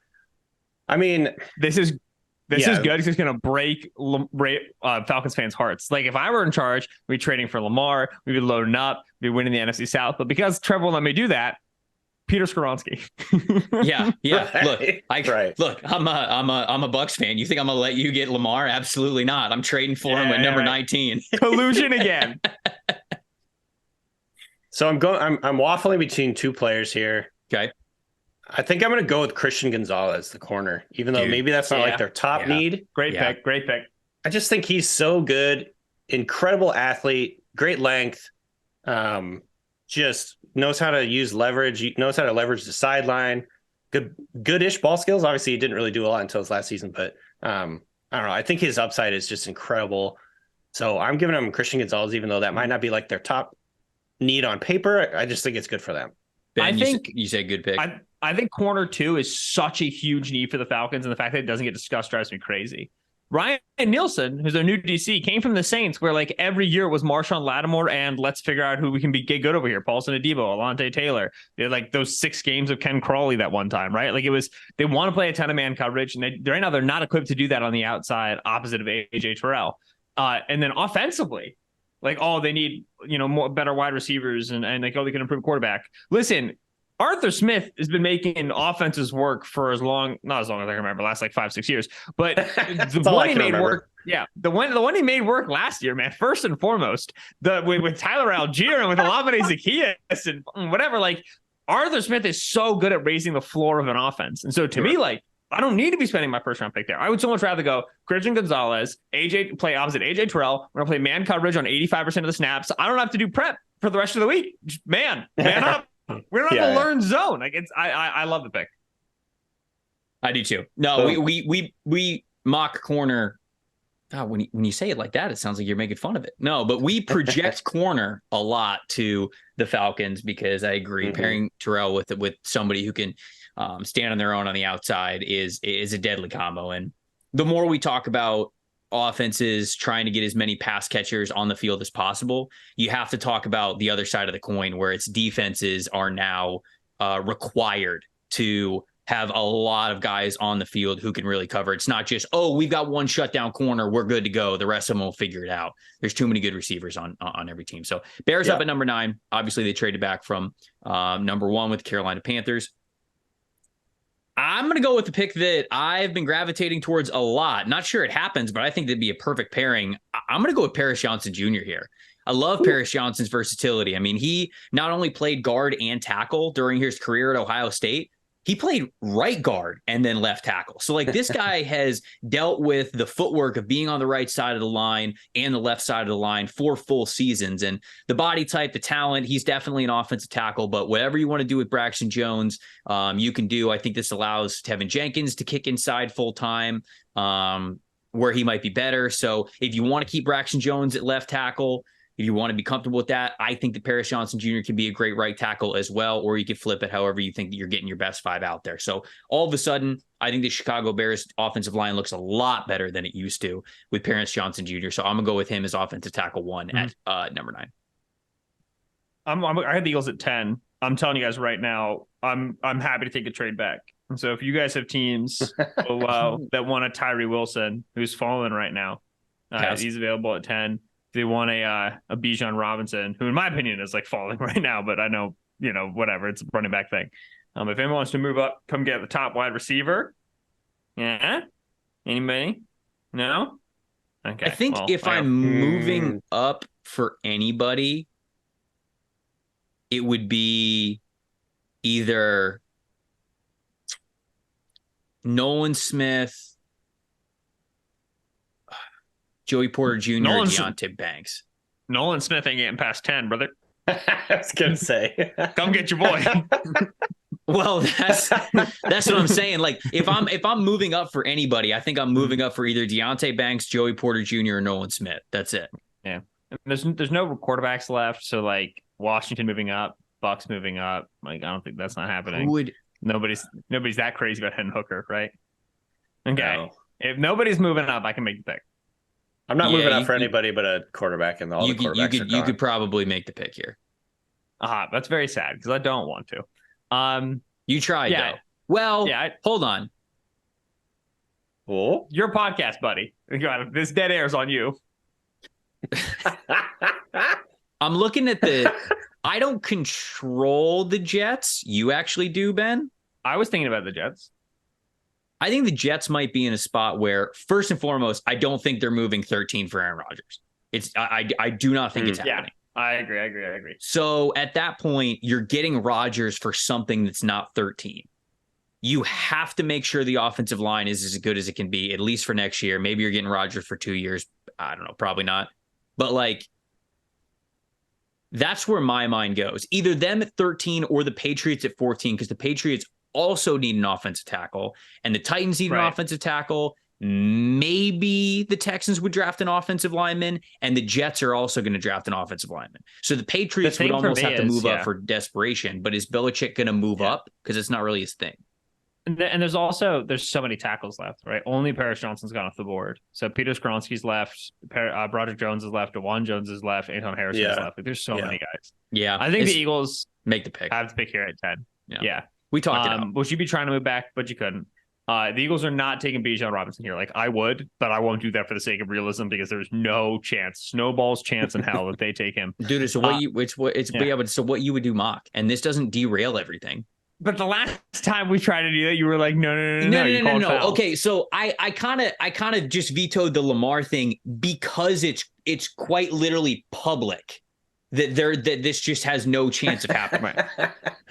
I mean, this is good because it's going to break Falcons fans' hearts. Like if I were in charge, we'd be trading for Lamar, we'd be loading up, we'd be winning the NFC South. But because Trevor won't let me do that, Peter Skoronski. Yeah. Right. Look, I'm a Bucs fan. You think I'm gonna let you get Lamar? Absolutely not. I'm trading for him at number 19. Collusion again. So I'm waffling between 2 players here. Okay. I think I'm going to go with Christian Gonzalez, the corner, even though maybe that's not like their top need. Great pick. I just think he's so good, incredible athlete, great length, just knows how to use leverage, knows how to leverage the sideline, good-ish ball skills. Obviously, he didn't really do a lot until his last season, but I don't know. I think his upside is just incredible. So I'm giving him Christian Gonzalez, even though that might not be like their top need on paper. I just think it's good for them. Ben, I think you said good pick. I think corner 2 is such a huge need for the Falcons, and the fact that it doesn't get discussed drives me crazy. Ryan Nielsen, who's their new DC, came from the Saints, where like every year was Marshawn Lattimore and let's figure out who we can get good over here. Paulson Adebo, Alontae Taylor. They had like those 6 games of Ken Crawley that one time, right? Like they want to play a ton of man coverage, and right now they're not equipped to do that on the outside, opposite of AJ Terrell. And then offensively, like, they need, more better wide receivers and like, they can improve quarterback. Listen, Arthur Smith has been making offenses work for not as long as I can remember, last like 5-6 years. But the one he made work, the one he made work last year, man. First and foremost, with Tyler Algier and with Olamide Zaccheaus and whatever, like Arthur Smith is so good at raising the floor of an offense. And so to me, like I don't need to be spending my first round pick there. I would so much rather go Christian Gonzalez, play opposite AJ Terrell. We're gonna play man coverage on 85% of the snaps. I don't have to do prep for the rest of the week. Just man up. We don't have to learn zone. Like I love the pick. I do too. No, we mock corner. God, when you say it like that, it sounds like you're making fun of it. No, but we project corner a lot to the Falcons because I agree pairing Terrell with somebody who can stand on their own on the outside is a deadly combo. And the more we talk about offenses trying to get as many pass catchers on the field as possible, you have to talk about the other side of the coin where its defenses are now required to have a lot of guys on the field who can really cover. It's not just, we've got one shutdown corner, we're good to go, the rest of them will figure it out. There's too many good receivers on every team. So Bears up at number 9. Obviously they traded back from number 1 with the Carolina Panthers. I'm going to go with the pick that I've been gravitating towards a lot. Not sure it happens, but I think that'd be a perfect pairing. I'm going to go with Paris Johnson Jr. here. I love Paris Johnson's versatility. I mean, he not only played guard and tackle during his career at Ohio State, he played right guard and then left tackle. So like this guy has dealt with the footwork of being on the right side of the line and the left side of the line for full seasons. And the body type, the talent, he's definitely an offensive tackle, but whatever you want to do with Braxton Jones, you can do. I think this allows Tevin Jenkins to kick inside full time where he might be better. So if you want to keep Braxton Jones at left tackle, if you want to be comfortable with that, I think that Paris Johnson Jr. can be a great right tackle as well, or you could flip it however you think that you're getting your best 5 out there. So all of a sudden, I think the Chicago Bears offensive line looks a lot better than it used to with Paris Johnson Jr. So I'm going to go with him as offensive tackle 1 at number 9. I had the Eagles at 10. I'm telling you guys right now, I'm happy to take a trade back. And so if you guys have teams that want a Tyree Wilson, who's falling right now, he's available at 10. They want a Bijan Robinson, who in my opinion is like falling right now, but I know, whatever, it's a running back thing. If anyone wants to move up, come get the top wide receiver. Yeah. Anybody? No? Okay. I think if I'm moving up for anybody, it would be either Nolan Smith, Joey Porter Jr., or Deontay Banks. Nolan Smith ain't getting past 10, brother. I was going to say. Come get your boy. Well, that's what I'm saying. Like, if I'm moving up for anybody, I think I'm moving up for either Deontay Banks, Joey Porter Jr., or Nolan Smith. That's it. Yeah. There's no quarterbacks left, so, like, Washington moving up, Bucks moving up. Like, I don't think that's not happening. Nobody's that crazy about Hendon Hooker, right? Okay. No. If nobody's moving up, I can make the pick. I'm not moving up for anybody but a quarterback, and all the quarterbacks you could probably make the pick here. That's very sad because I don't want to. You tried, though. Well, hold on. Oh, your podcast, buddy. This dead air's on you. I'm looking at I don't control the Jets. You actually do, Ben. I was thinking about the Jets. I think the Jets might be in a spot where, first and foremost, I don't think they're moving 13 for Aaron Rodgers. I do not think it's happening. I agree. So at that point, you're getting Rodgers for something that's not 13. You have to make sure the offensive line is as good as it can be, at least for next year. Maybe you're getting Rodgers for 2 years. I don't know, probably not. But like, that's where my mind goes. Either them at 13 or the Patriots at 14, because the Patriots also need an offensive tackle, and the Titans need an offensive tackle. Maybe the Texans would draft an offensive lineman, and the Jets are also going to draft an offensive lineman. So the Patriots would almost have to move up for desperation. But is Belichick going to move up? Because it's not really his thing. And there's so many tackles left, right? Only Paris Johnson's gone off the board. So Peter Skoronski's left, Broderick Jones is left, DeJuan Jones is left, Anton Harrison is left. Like, there's so many guys. Yeah, I think the Eagles make the pick. Have to pick here at 10. Yeah. We talked it out. Would you be trying to move back, but you couldn't? The Eagles are not taking Bijan Robinson here. Like I would, but I won't do that for the sake of realism because there's no chance, snowball's chance in hell that they take him. Dude, so what you would do mock, and this doesn't derail everything. But the last time we tried to do that, you were like, no. Okay, so I kind of just vetoed the Lamar thing because it's quite literally public that this just has no chance of happening.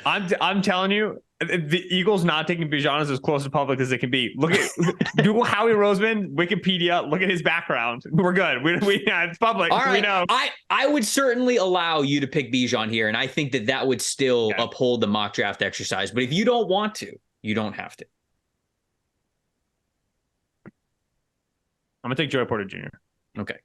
I'm telling you, the Eagles not taking Bijan is as close to public as it can be. Look at Google Howie Roseman, Wikipedia. Look at his background. We're good. It's public. All right. We know. I would certainly allow you to pick Bijan here, and I think that would still uphold the mock draft exercise. But if you don't want to, you don't have to. I'm gonna take Joey Porter Jr. Okay.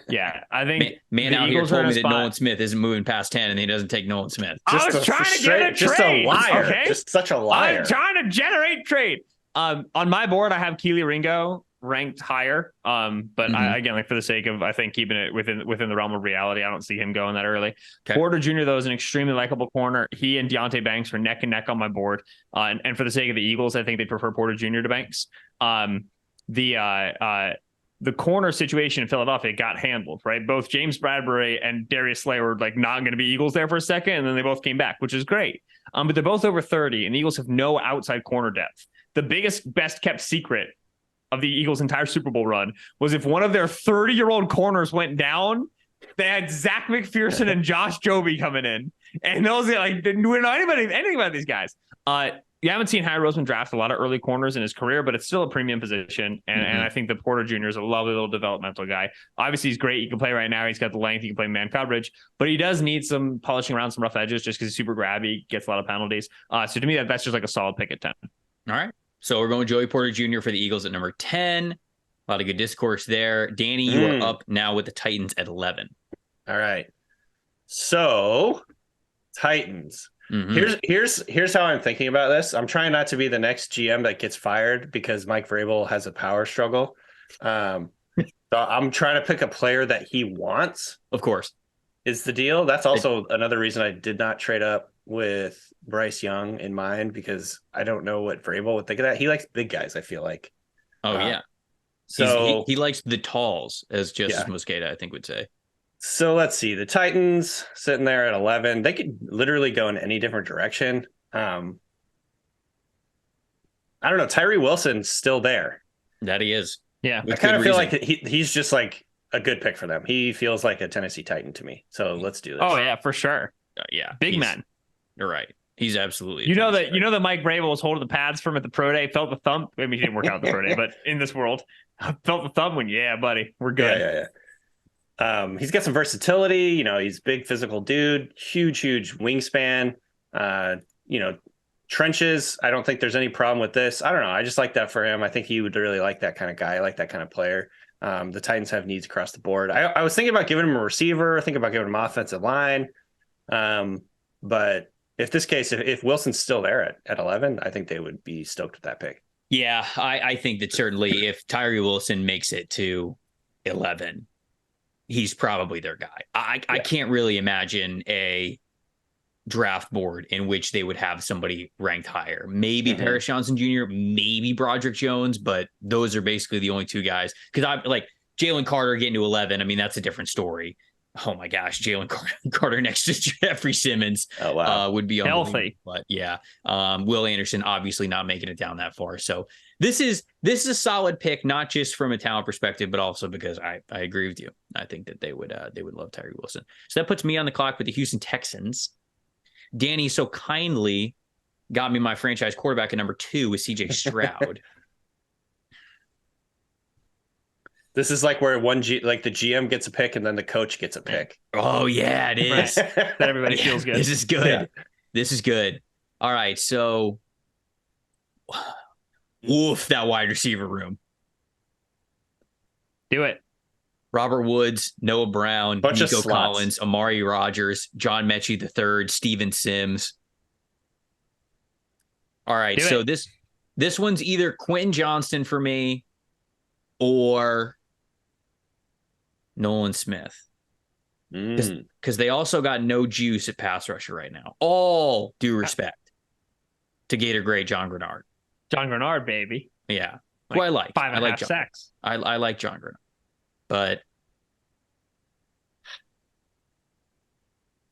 Yeah, I think man out here told me that Nolan Smith isn't moving past 10 and he doesn't take Nolan Smith. I was trying to get a trade. Just a liar. Okay? Just such a liar. I'm trying to generate trade. On my board, I have Keely Ringo ranked higher. But again, like for the sake of, I think keeping it within the realm of reality, I don't see him going that early. Okay. Porter Jr. though is an extremely likable corner. He and Deontay Banks are neck and neck on my board. And for the sake of the Eagles, I think they prefer Porter Jr. to Banks. The corner situation in Philadelphia got handled, right? Both James Bradbury and Darius Slay were like not going to be Eagles there for a second, and then they both came back, which is great. But they're both over 30, and the Eagles have no outside corner depth. The biggest, best kept secret of the Eagles' entire Super Bowl run was if one of their 30-year-old corners went down, they had Zach McPherson and Josh Joby coming in, and those like didn't know anything about these guys. You haven't seen Howie Roseman draft a lot of early corners in his career, but it's still a premium position. And I think that Porter Jr. is a lovely little developmental guy. Obviously, he's great. He can play right now. He's got the length. He can play man coverage, but he does need some polishing around some rough edges just because he's super grabby, gets a lot of penalties. So to me, that's just like a solid pick at 10. All right. So we're going Joey Porter Jr. for the Eagles at number 10. A lot of good discourse there. Danny, you are up now with the Titans at 11. All right. So Titans. Here's how I'm thinking about this. I'm trying not to be the next GM that gets fired because Mike Vrabel has a power struggle. So I'm trying to pick a player that he wants. Of course, is the deal. That's also another reason I did not trade up with Bryce Young in mind because I don't know what Vrabel would think of that. He likes big guys, I feel like. Oh yeah. So he likes the talls, as Justice Mosqueda, I think, would say. So let's see. The Titans sitting there at 11. They could literally go in any different direction. I don't know. Tyree Wilson's still there. That he is. Yeah. I kind of feel like he's just like a good pick for them. He feels like a Tennessee Titan to me. So let's do this. Oh yeah, for sure. Yeah. Big man. You're right. He's absolutely. You know that Mike Vrabel was holding the pads from at the pro day, felt the thump. I mean, he didn't work out at the pro day, but in this world, felt the thump when, yeah, buddy, we're good. Yeah. He's got some versatility. You know, he's a big physical dude, huge wingspan. Trenches. I don't think there's any problem with this. I don't know. I just like that for him. I think he would really like that kind of guy. I like that kind of player. The Titans have needs across the board. I was thinking about giving him a receiver, thinking about giving him offensive line. But if Wilson's still there at 11, I think they would be stoked with that pick. Yeah, I think that certainly if Tyree Wilson makes it to 11, he's probably their guy. I can't really imagine a draft board in which they would have somebody ranked higher. Maybe Paris Johnson Jr., maybe Broderick Jones, but those are basically the only two guys. Because I'm like Jalen Carter getting to 11. I mean, that's a different story. Oh my gosh, Jalen Carter next to Jeffrey Simmons would be healthy. But yeah, Will Anderson obviously not making it down that far. So this is a solid pick, not just from a talent perspective, but also because I agree with you. I think that they would love Tyree Wilson. So that puts me on the clock with the Houston Texans. Danny so kindly got me my franchise quarterback at number 2 with CJ Stroud. This is like where the GM gets a pick and then the coach gets a pick. Oh yeah, it is. That everybody feels good. This is good. Yeah. This is good. All right, so woof, that wide receiver room. Do it. Robert Woods, Noah Brown, Bunch Nico of slots. Collins, Amari Rogers, John Mechie III, Steven Sims. All right, so this one's either Quentin Johnston for me or Nolan Smith. Because they also got no juice at pass rusher right now. All due respect to Gator great John Grenard. John Grenard, baby. Yeah. Who I like. Five and I a like half John. sacks. I like John Grenard. But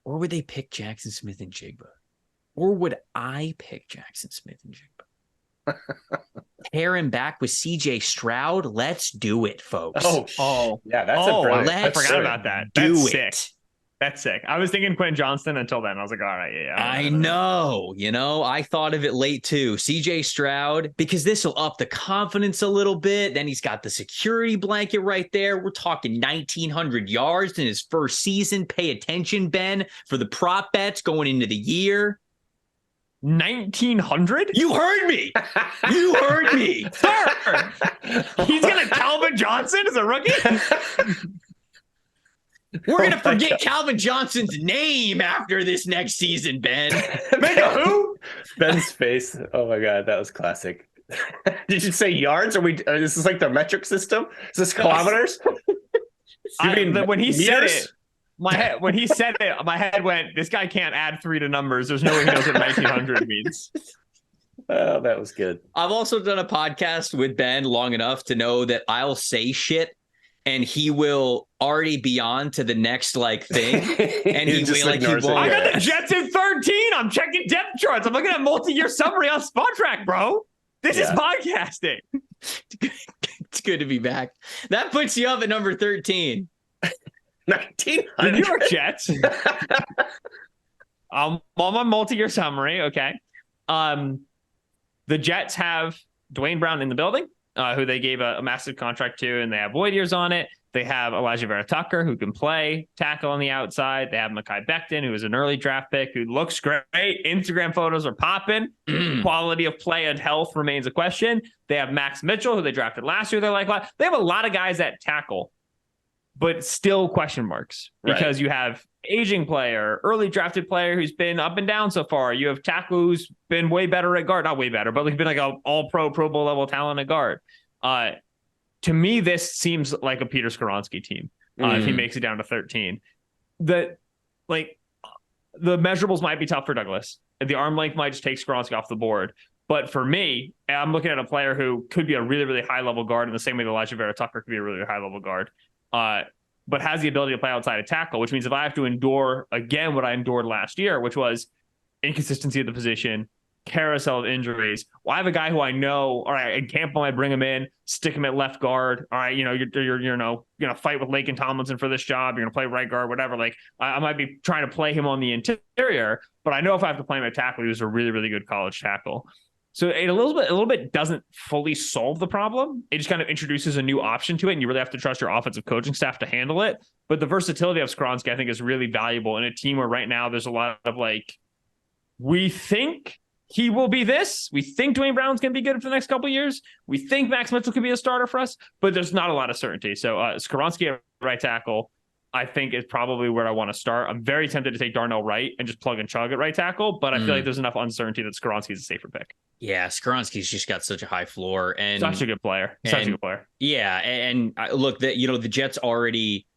or would they pick Jackson Smith and Jigba? Or would I pick Jackson Smith and Jigba? Pair him back with CJ Stroud. Let's do it, folks. Yeah, that's a brilliant. I forgot about that. Do That's it. sick. That's sick. I was thinking Quentin Johnston until then. I was like, all right, yeah. I know. I thought of it late too. CJ Stroud, because this will up the confidence a little bit. Then he's got the security blanket right there. We're talking 1,900 yards in his first season. Pay attention, Ben, for the prop bets going into the year. 1,900? You heard me. You heard me. Sir! He's going to Calvin Johnson as a rookie? We're going to forget Calvin Johnson's name after this next season, Ben. Who? Ben's face. Oh my God, that was classic. Did you say yards? Is this like the metric system? Is this kilometers? When he said it, my head went, this guy can't add 3 to numbers. There's no way he knows what 1,900 means. Oh, that was good. I've also done a podcast with Ben long enough to know that I'll say shit and he will already be on to the next thing. And he will I got the Jets in 13. I'm checking depth charts. I'm looking at multi-year summary on Spot Track, bro. This is podcasting. It's good to be back. That puts you up at number 13. 1,900. The New York Jets. I'm on my multi-year summary. Okay. The Jets have Dwayne Brown in the building, who they gave a massive contract to, and they have void years on it. They have Elijah Vera Tucker, who can play tackle on the outside. They have Mekhi Becton, who is an early draft pick, who looks great. Instagram photos are popping. Quality of play and health remains a question. They have Max Mitchell, who they drafted last year. They have a lot of guys at tackle, but still question marks because you have aging player, early drafted player who's been up and down so far. You have tackle who's been way better at guard, not way better, but he's been like an all-pro, Pro Bowl level talent at guard. To me, this seems like a Peter Skoronski team if he makes it down to 13. The measurables might be tough for Douglas. The arm length might just take Skoronski off the board. But for me, I'm looking at a player who could be a really, really high-level guard in the same way that Elijah Vera Tucker could be a really high-level guard. But has the ability to play outside of tackle, which means if I have to endure, again, what I endured last year, which was inconsistency of the position, carousel of injuries. Well, I have a guy who I know, all right, in camp, I might bring him in, stick him at left guard. All right, you're going to fight with Laken Tomlinson for this job. You're going to play right guard, whatever. I might be trying to play him on the interior, but I know if I have to play him at tackle, he was a really, really good college tackle. So it a little bit doesn't fully solve the problem. It just kind of introduces a new option to it, and you really have to trust your offensive coaching staff to handle it. But the versatility of Skoronski, I think, is really valuable in a team where right now there's a lot of we think he will be this. We think Dwayne Brown's going to be good for the next couple of years. We think Max Mitchell could be a starter for us, but there's not a lot of certainty. So Skoronski at right tackle, I think, is probably where I want to start. I'm very tempted to take Darnell Wright and just plug and chug at right tackle, but I feel like there's enough uncertainty that Skoronski is a safer pick. Yeah, Skoronski's just got such a high floor and such a good player. Yeah, and look, the Jets already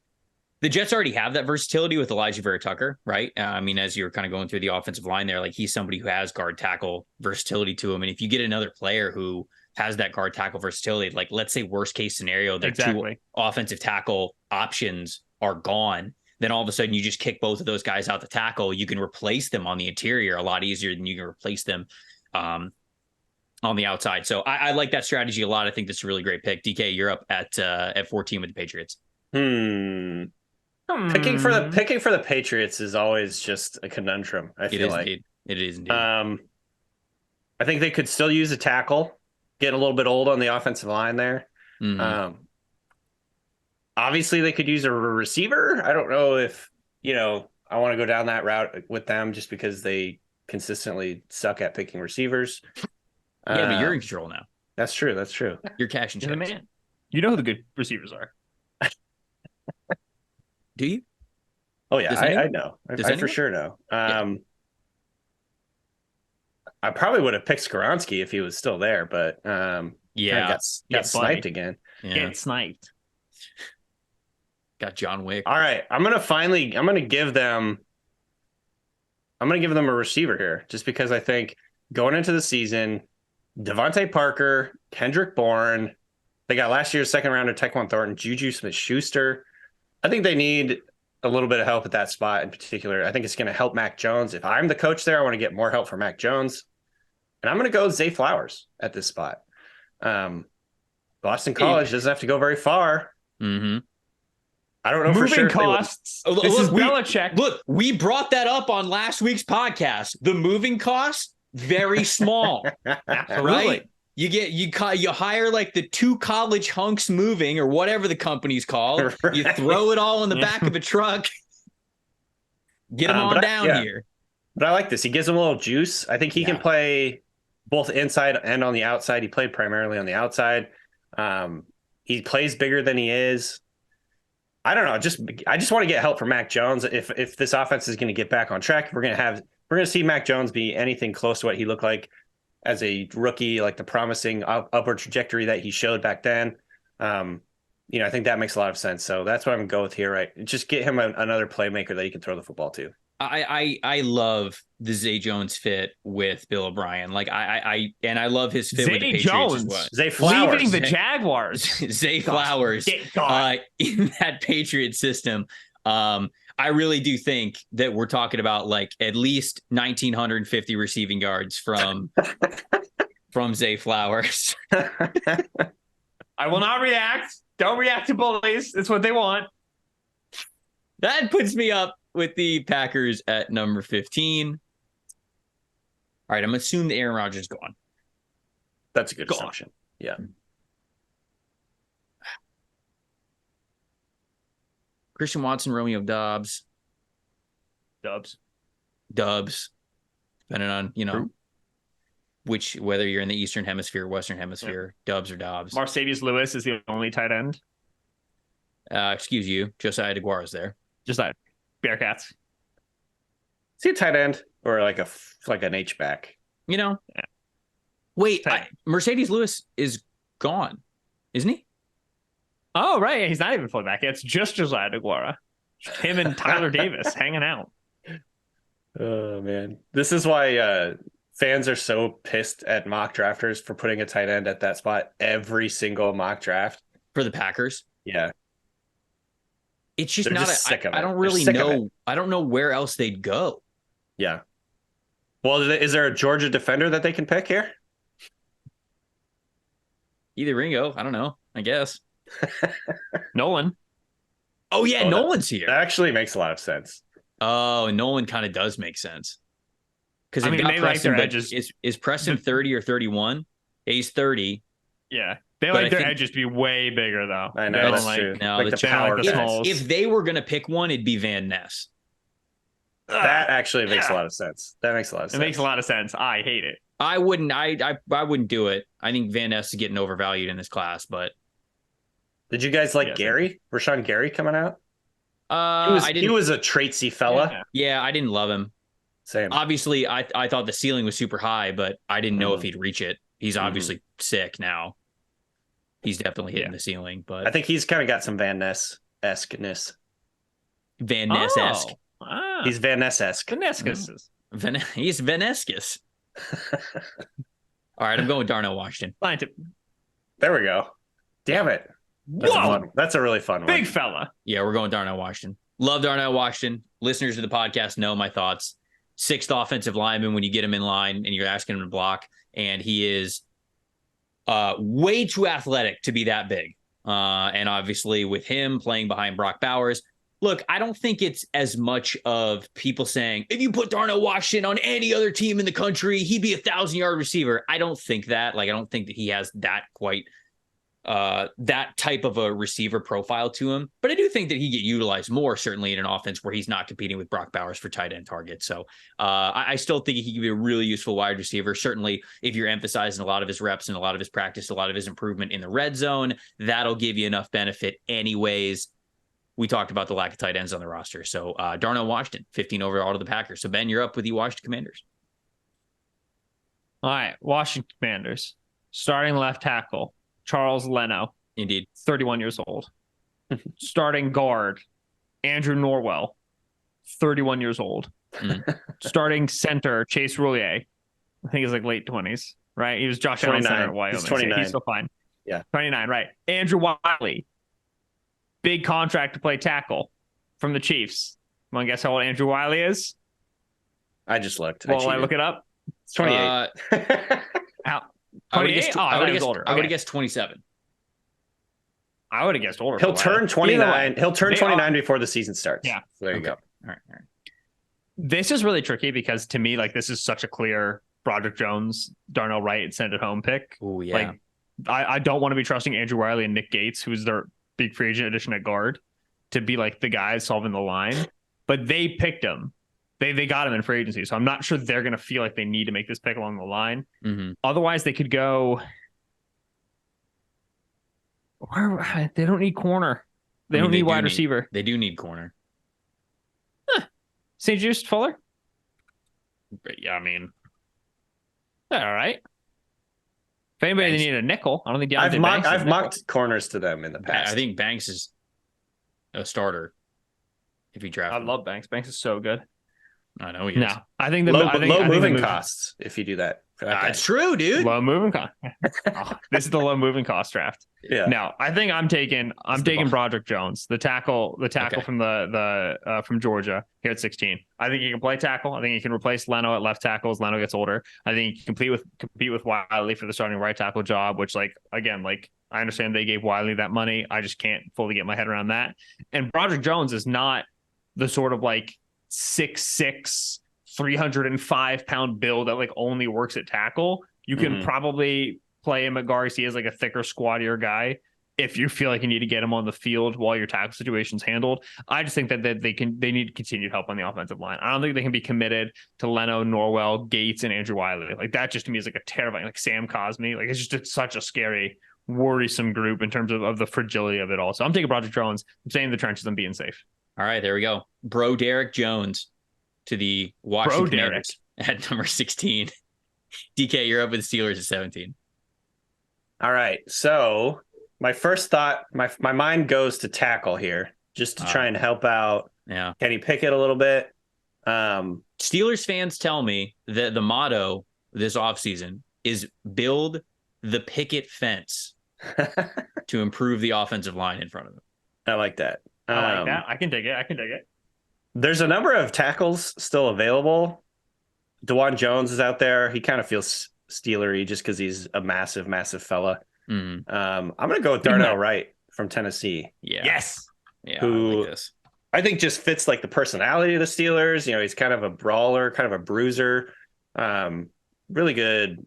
have that versatility with Elijah Vera Tucker, right? I mean, as you're kind of going through the offensive line there, he's somebody who has guard tackle versatility to him, and if you get another player who has that guard tackle versatility, let's say worst case scenario, their two offensive tackle options are gone, then all of a sudden you just kick both of those guys out the tackle. You can replace them on the interior a lot easier than you can replace them on the outside. So I like that strategy a lot. I think that's a really great pick. DK, you're up at 14 with the Patriots. Picking for the Patriots is always just a conundrum. I feel like it is indeed. I think they could still use a tackle, getting a little bit old on the offensive line there. Obviously, they could use a receiver. I don't know if, I want to go down that route with them just because they consistently suck at picking receivers. Yeah, but you're in control now. That's true. You're cashing checks. You're the man. You know who the good receivers are. Do you? Oh, yeah, I know. I for sure know. Yeah. I probably would have picked Skoronski if he was still there, but got sniped again. Yeah. Get sniped. Got John Wick. All right, I'm gonna give them a receiver here, just because I think going into the season, Devontae Parker, Kendrick Bourne. They got last year's second rounder Tyquan Thornton, Juju Smith-Schuster. I think they need a little bit of help at that spot in particular. I think it's going to help Mac Jones. If I'm the coach there, I want to get more help from Mac Jones. And I'm going to go with Zay Flowers at this spot. Boston College doesn't have to go very far. Mm-hmm. I don't know Moving for sure. costs. This is Belichick. Look, we brought that up on last week's podcast. The moving costs, very small. Right? You hire like the 2 college hunks moving or whatever the company's called. Right. You throw it all in the back of a truck. Get them on down here. But I like this. He gives them a little juice. I think he can play both inside and on the outside. He played primarily on the outside. He plays bigger than he is. I don't know. I just want to get help from Mac Jones. If this offense is going to get back on track, we're going to see Mac Jones be anything close to what he looked like as a rookie, like the promising upward trajectory that he showed back then. I think that makes a lot of sense. So that's what I'm going to go with here. Right, just get him another playmaker that he can throw the football to. I love the Zay Jones fit with Bill O'Brien. Like I love his fit with the Patriots Jones, as well. Zay Flowers leaving the Jaguars. Zay Flowers in that Patriot system. I really do think that we're talking about like at least 1,950 receiving yards from Zay Flowers. I will not react. Don't react to bullies. It's what they want. That puts me up with the Packers at number 15. All right, I'm assuming the Aaron Rodgers is gone. That's a good assumption. Yeah. Christian Watson, Romeo Doubs. Dubs. Depending on, whether you're in the Eastern Hemisphere, Western Hemisphere, Dubs or Dobbs. Marcedes Lewis is the only tight end. Excuse you. Josiah DeGuara is there. Just like Bearcats. Is he a tight end or like an H-back? Yeah. Wait, Mercedes Lewis is gone, isn't he? Oh, right. He's not even fullback. It's just Josiah DeGuara. Him and Tyler Davis hanging out. Oh, man. This is why fans are so pissed at mock drafters for putting a tight end at that spot every single mock draft. For the Packers? Yeah. It's just I don't really know. I don't know where else they'd go. Yeah. Well, is there a Georgia defender that they can pick here? Either Ringo. I don't know. I guess. Nolan. Oh, yeah. Nolan's here. That actually makes a lot of sense. Oh, Nolan kind of does make sense. Because they like their edges. Is Preston 30 or 31? He's 30. Yeah. They like their edges to be way bigger, though. I know. That's true. No, like the power guys. If they were going to pick one, it'd be Van Ness. That actually makes a lot of sense. That makes a lot of sense. It makes a lot of sense. I hate it. I wouldn't do it. I think Van Ness is getting overvalued in this class, but. Did you guys like Gary? Rashawn Gary coming out? He was a traitsy fella. Yeah, I didn't love him. Same. Obviously, I thought the ceiling was super high, but I didn't know if he'd reach it. He's obviously sick now. He's definitely hitting the ceiling, but I think he's kind of got some Van Ness-esqueness. Van Ness-esque. He's Van Ness-esque. He's Van Ness-esque. All right, I'm going with Darnell Washington. There we go. Damn it. That's a really fun one. Big fella. Yeah, we're going Darnell Washington. Love Darnell Washington. Listeners of the podcast know my thoughts. 6th offensive lineman when you get him in line and you're asking him to block, and he is way too athletic to be that big. And obviously with him playing behind Brock Bowers, look, I don't think it's as much of people saying, if you put Darnell Washington on any other team in the country, he'd be 1,000-yard receiver. I don't think that. I don't think that he has that quite that type of a receiver profile to him. But I do think that he get utilized more, certainly in an offense where he's not competing with Brock Bowers for tight end targets. So I still think he can be a really useful wide receiver. Certainly, if you're emphasizing a lot of his reps and a lot of his practice, a lot of his improvement in the red zone, that'll give you enough benefit anyways. We talked about the lack of tight ends on the roster. So Darnell Washington, 15 overall to the Packers. So Ben, you're up with the Washington Commanders. All right, Washington Commanders. Starting left tackle, Charles Leno. Indeed. 31 years old. Starting guard, Andrew Norwell, 31 years old. Starting center, Chase Roulier. I think he's late 20s. right? He was Josh Allen center 29. at Wyoming. He's 29. He's still fine. Yeah. 29, right. Andrew Wiley, big contract to play tackle from the Chiefs. Want to guess how old Andrew Wiley is? I just looked. Well, I look it up. It's 28. I would have guessed, I would have guessed 27. I would have guessed older. He'll turn 29. He'll turn 29 before the season starts. Yeah. So there you go. All right. This is really tricky because to me, like, this is such a clear Broderick Jones, Darnell Wright, send it home pick. Oh, yeah. Like, I don't want to be trusting Andrew Wiley and Nick Gates, who's their big free agent addition at guard, to be like the guys solving the line. But they picked him. They got him in free agency. So I'm not sure they're going to feel like they need to make this pick along the line. Mm-hmm. Otherwise, they could go. They don't need corner. They don't need wide receiver. They do need corner. St. Just Fuller? But yeah, I mean, All right. If anybody they need a nickel, I don't think I've mocked corners to them in the past. I think Banks is a starter if you draft I him. love Banks. Banks is so good. I know he is. No, I think low moving costs if you do that. That's true, dude. Low moving cost. This is the low moving cost draft. Yeah. No, I think I'm taking Broderick Jones, the tackle from from Georgia here at 16. I think he can play tackle. I think he can replace Leno at left tackle as Leno gets older. I think he can compete with Wiley for the starting right tackle job, which, like, again, like, I understand they gave Wiley that money. I just can't fully get my head around that. And Broderick Jones is not the sort of like 6'6", 305-pound build that like only works at tackle. You can probably play him at guard. He is like a thicker, squattier guy. If you feel like you need to get him on the field while your tackle situation's handled, I just think that they need continued help on the offensive line. I don't think they can be committed to Leno, Norwell, Gates, and Andrew Wiley. Like, that just to me is like a terrifying, like Sam Cosmi. Like, it's such a scary, worrisome group in terms of the fragility of it all. So I'm taking Broderick Jones. I'm staying in the trenches. I'm being safe. All right, there we go. Bro Derek Jones to the Washington Commanders at number 16. DK, you're up with the Steelers at 17. All right. So my first thought, my mind goes to tackle here, just to try and help out Kenny Pickett a little bit. Steelers fans tell me that the motto this offseason is build the picket fence to improve the offensive line in front of them. I like that. I like that. I can dig it. There's a number of tackles still available. DeJuan Jones is out there. He kind of feels Steelery just because he's a massive, massive fella. I'm going to go with Darnell Wright from Tennessee. Yeah. Yes. Yeah. Who I like this. I think just fits like the personality of the Steelers. You know, he's kind of a brawler, kind of a bruiser. Really good,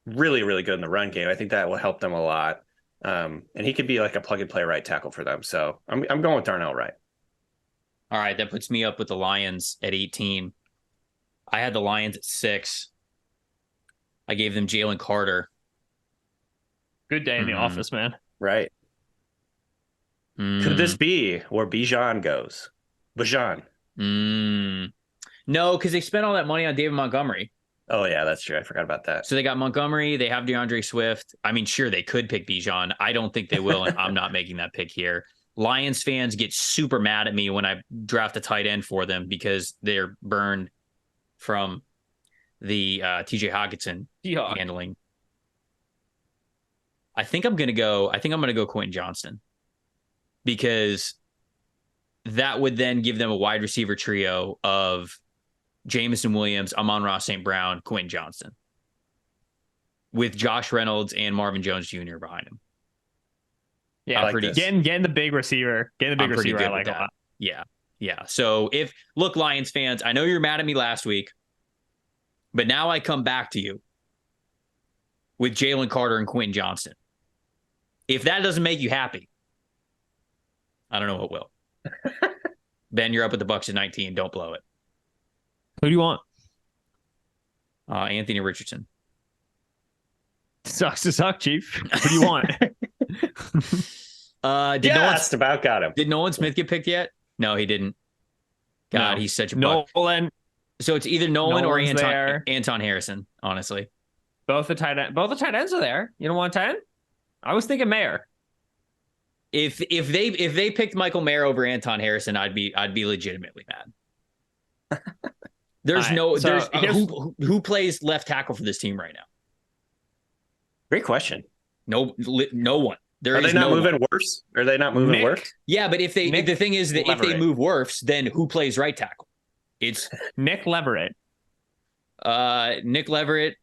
really, really good in the run game. I think that will help them a lot. And he could be like a plug and play right tackle for them. So I'm going with Darnell Wright. All right, that puts me up with the Lions at 18. I had the Lions at 6. I gave them Jalen Carter. Good day in the office, man. Right. Could this be where Bijan goes? Bijan. No, because they spent all that money on David Montgomery. Oh, yeah, that's true. I forgot about that. So they got Montgomery. They have DeAndre Swift. I mean, sure, they could pick Bijan. I don't think they will, and I'm not making that pick here. Lions fans get super mad at me when I draft a tight end for them because they're burned from the TJ Hawkinson handling. I think I'm going to go Quentin Johnston because that would then give them a wide receiver trio of Jameson Williams, Amon-Ra St. Brown, Quentin Johnston with Josh Reynolds and Marvin Jones Jr. behind him. Yeah, getting the big receiver. Getting the big receiver, I like a lot. Yeah. So look, Lions fans, I know you're mad at me last week, but now I come back to you with Jalen Carter and Quentin Johnston. If that doesn't make you happy, I don't know what will. Ben, you're up with the Bucs at 19. Don't blow it. Who do you want? Anthony Richardson. Sucks to suck, Chief. Who do you want? Just about got him. Did Nolan Smith get picked yet? No, he didn't. God, he's such a buck. Nolan. So it's either Nolan or Anton Harrison, honestly. Both the tight ends are there. You don't want a tight end? I was thinking Mayer. If they picked Michael Mayer over Anton Harrison, I'd be legitimately mad. There's who plays left tackle for this team right now? Great question. No one. Are they not moving Wirfs? Are they not moving Wirfs? Yeah, but the thing is that if they move Wirfs, then who plays right tackle? It's Nick Leverett. Nick Leverett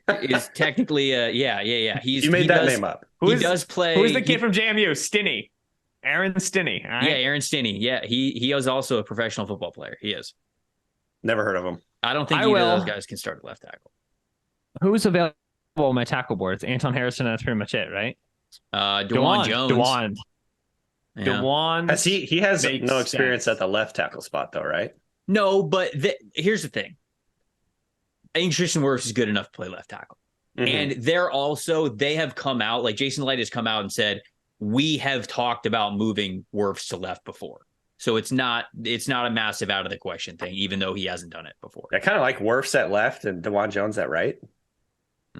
is technically You made that name up. Does play. Who's the kid from JMU? Stinney. Aaron Stinney. Right? Yeah, Aaron Stinney. Yeah, he is also a professional football player. He is. Never heard of him. I don't think either of those guys can start at left tackle. Who's available on my tackle board? It's Anton Harrison. That's pretty much it, right? Dewan Jones. Dewan. He has no experience at the left tackle spot, though, right? No, but here's the thing. I think Tristan Wirfs is good enough to play left tackle. And they have come out, like Jason Light has come out and said, we have talked about moving Wirfs to left before. So it's not a massive out of the question thing, even though he hasn't done it before. I kind of like Wirfs at left and Dewan Jones at right.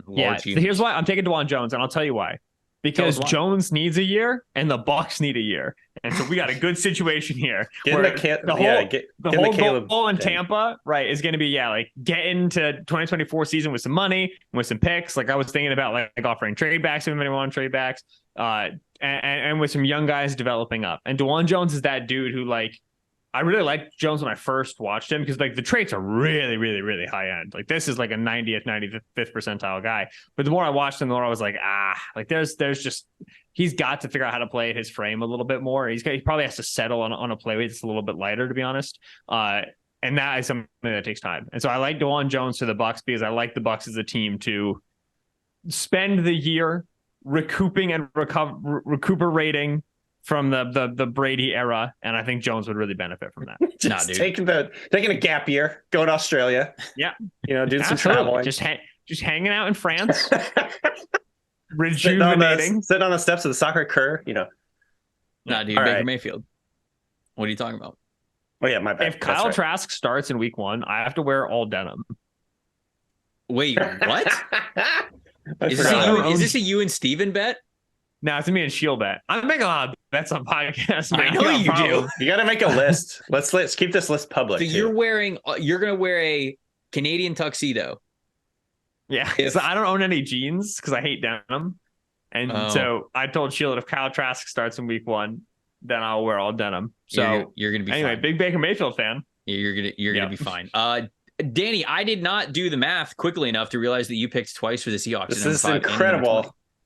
Here's why I'm taking Dewan Jones, and I'll tell you why. Because Jones needs a year and the Bucs need a year. And so we got a good situation here. The whole goal in Tampa, right, is going to be, like get into 2024 season with some money, with some picks. Like I was thinking about like offering trade backs if anybody want trade backs, and with some young guys developing up. And Dewan Jones is that dude who like, I really liked Jones when I first watched him because like the traits are really, really, really high end. Like this is like a 90th, 95th percentile guy. But the more I watched him, the more I was like, like there's just, he's got to figure out how to play his frame a little bit more. He probably has to settle on a play weight that's a little bit lighter, to be honest. And that is something that takes time. And so I like Dewan Jones to the Bucs because I like the Bucs as a team to spend the year recouping and recuperating from the Brady era, and I think Jones would really benefit from that. Taking a gap year, going to Australia. Yeah, doing some traveling, just hanging out in France, rejuvenating, sitting on the steps of the soccer cur. Nah, dude, Baker Mayfield. What are you talking about? Oh yeah, my bad. If Kyle Trask starts in week 1, I have to wear all denim. Wait, what? Is this a you and Steven bet? No, it's me and Shield bet. I'm making a lot of bets on podcasts. I know you do. You got to make a list. Let's keep this list public. So you're going to wear a Canadian tuxedo. Yeah, so I don't own any jeans because I hate denim. And so I told Shield if Kyle Trask starts in week 1, then I'll wear all denim. So you're going to be fine. Big Baker Mayfield fan. Yeah, you're going to be fine. Danny, I did not do the math quickly enough to realize that you picked twice for the Seahawks. This is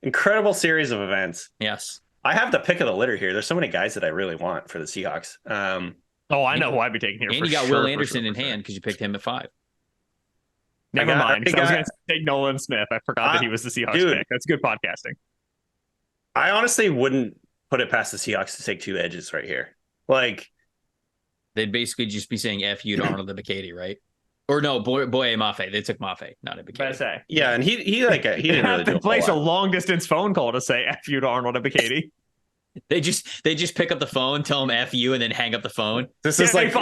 incredible series of events. Yes. I have the pick of the litter here. There's so many guys that I really want for the Seahawks. I know who I'd be taking here. And you got Will Anderson in hand because you picked him at 5. Never mind. I was going to take Nolan Smith. I forgot that he was the Seahawks pick. That's good podcasting. I honestly wouldn't put it past the Seahawks to take 2 edges right here. Like, they'd basically just be saying F you to Arnold Ebiketie, right? Or no, Boye Mafe. They took Mafe, not Ebiketie. Yeah, and he didn't really do place a long distance phone call to say F you to Arnold Ebiketie. They just pick up the phone, tell him F you, and then hang up the phone. This is like put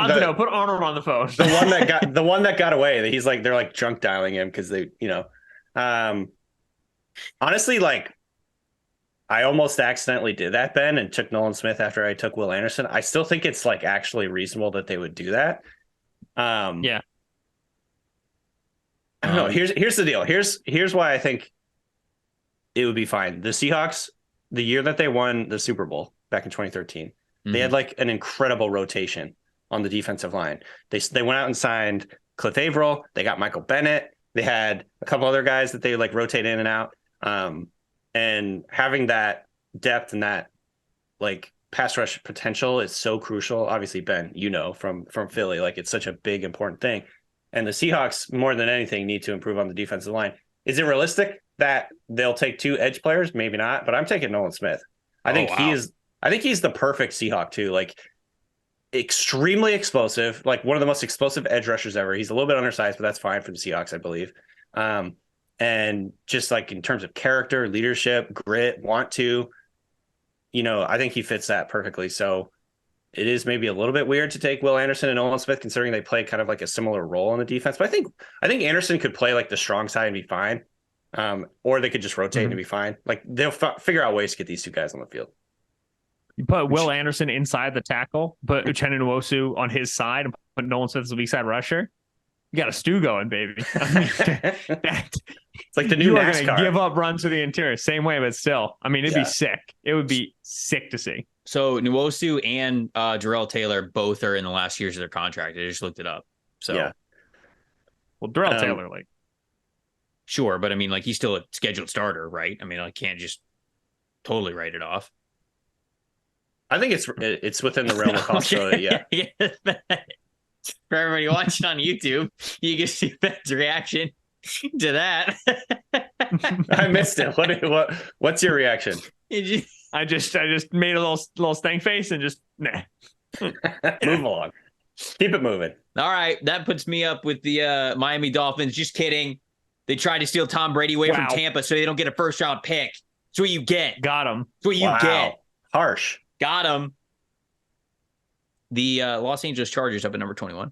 Arnold on the phone. The one that got away. He's like, they're like drunk dialing him because they, honestly, like I almost accidentally did that, Ben, and took Nolan Smith after I took Will Anderson. I still think it's like actually reasonable that they would do that. Yeah. I don't know. Here's the deal. Here's why I think it would be fine. The Seahawks, the year that they won the Super Bowl back in 2013, they had like an incredible rotation on the defensive line. They went out and signed Cliff Averill. They got Michael Bennett. They had a couple other guys that they like rotate in and out. And having that depth and that like pass rush potential is so crucial. Obviously, Ben, from Philly, like it's such a big, important thing. And the Seahawks, more than anything, need to improve on the defensive line. Is it realistic that they'll take 2 edge players? Maybe not, but I'm taking Nolan Smith. I think he's the perfect Seahawk too. Like extremely explosive, like one of the most explosive edge rushers ever. He's a little bit undersized, but that's fine for the Seahawks, I believe. And just like in terms of character, leadership, grit, want to, I think he fits that perfectly. So it is maybe a little bit weird to take Will Anderson and Nolan Smith, considering they play kind of like a similar role on the defense. But I think Anderson could play like the strong side and be fine, or they could just rotate and be fine. Like they'll figure out ways to get these 2 guys on the field. You put Will Anderson inside the tackle, put Uchenna Nwosu on his side, and put Nolan Smith as a weak side rusher. You got a stew going, baby. I mean, It's like the new you are going NASCAR. to give up runs to the interior. Same way, but still. I mean, it'd be Yeah. sick. It would be sick to see. So Nwosu and Jarrell Taylor both are in the last years of their contract. I just looked it up. So Yeah. Well, Darrell Taylor, like, sure, but I mean, like, he's still a scheduled starter, right? I mean, I can't just totally write it off. I think it's within the realm of possibility. Yeah. For everybody watching on YouTube, you can see Ben's reaction to that. I missed it. What's your reaction? I just made a little stank face and just nah. Move along. Keep it moving. All right, that puts me up with the Miami Dolphins. Just kidding. They tried to steal Tom Brady away from Tampa so they don't get a first round pick. That's what you get. Got him. That's what you get. Harsh. Got him. The Los Angeles Chargers up at number 21.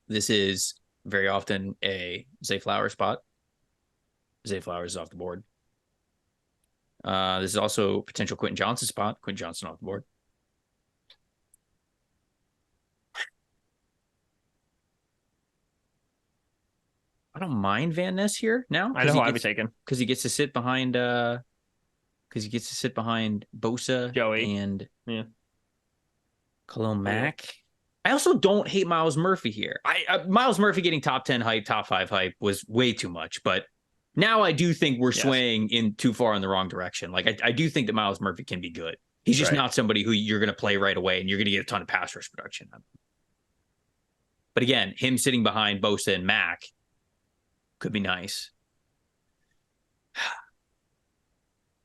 This is very often a Zay Flowers spot. Zay Flowers is off the board. This is also a potential Quentin Johnson spot. Quentin Johnson off the board. I don't mind Van Ness here now. I know who I'd be taking. Because he gets to sit behind Bosa Joey and Khalil Mack. I also don't hate Miles Murphy here. Miles Murphy getting top 10 hype, top 5 hype was way too much, but now I do think we're swaying in too far in the wrong direction. Like I do think that Miles Murphy can be good. He's just not somebody who you're going to play right away and you're going to get a ton of pass rush production. But again, him sitting behind Bosa and Mack could be nice.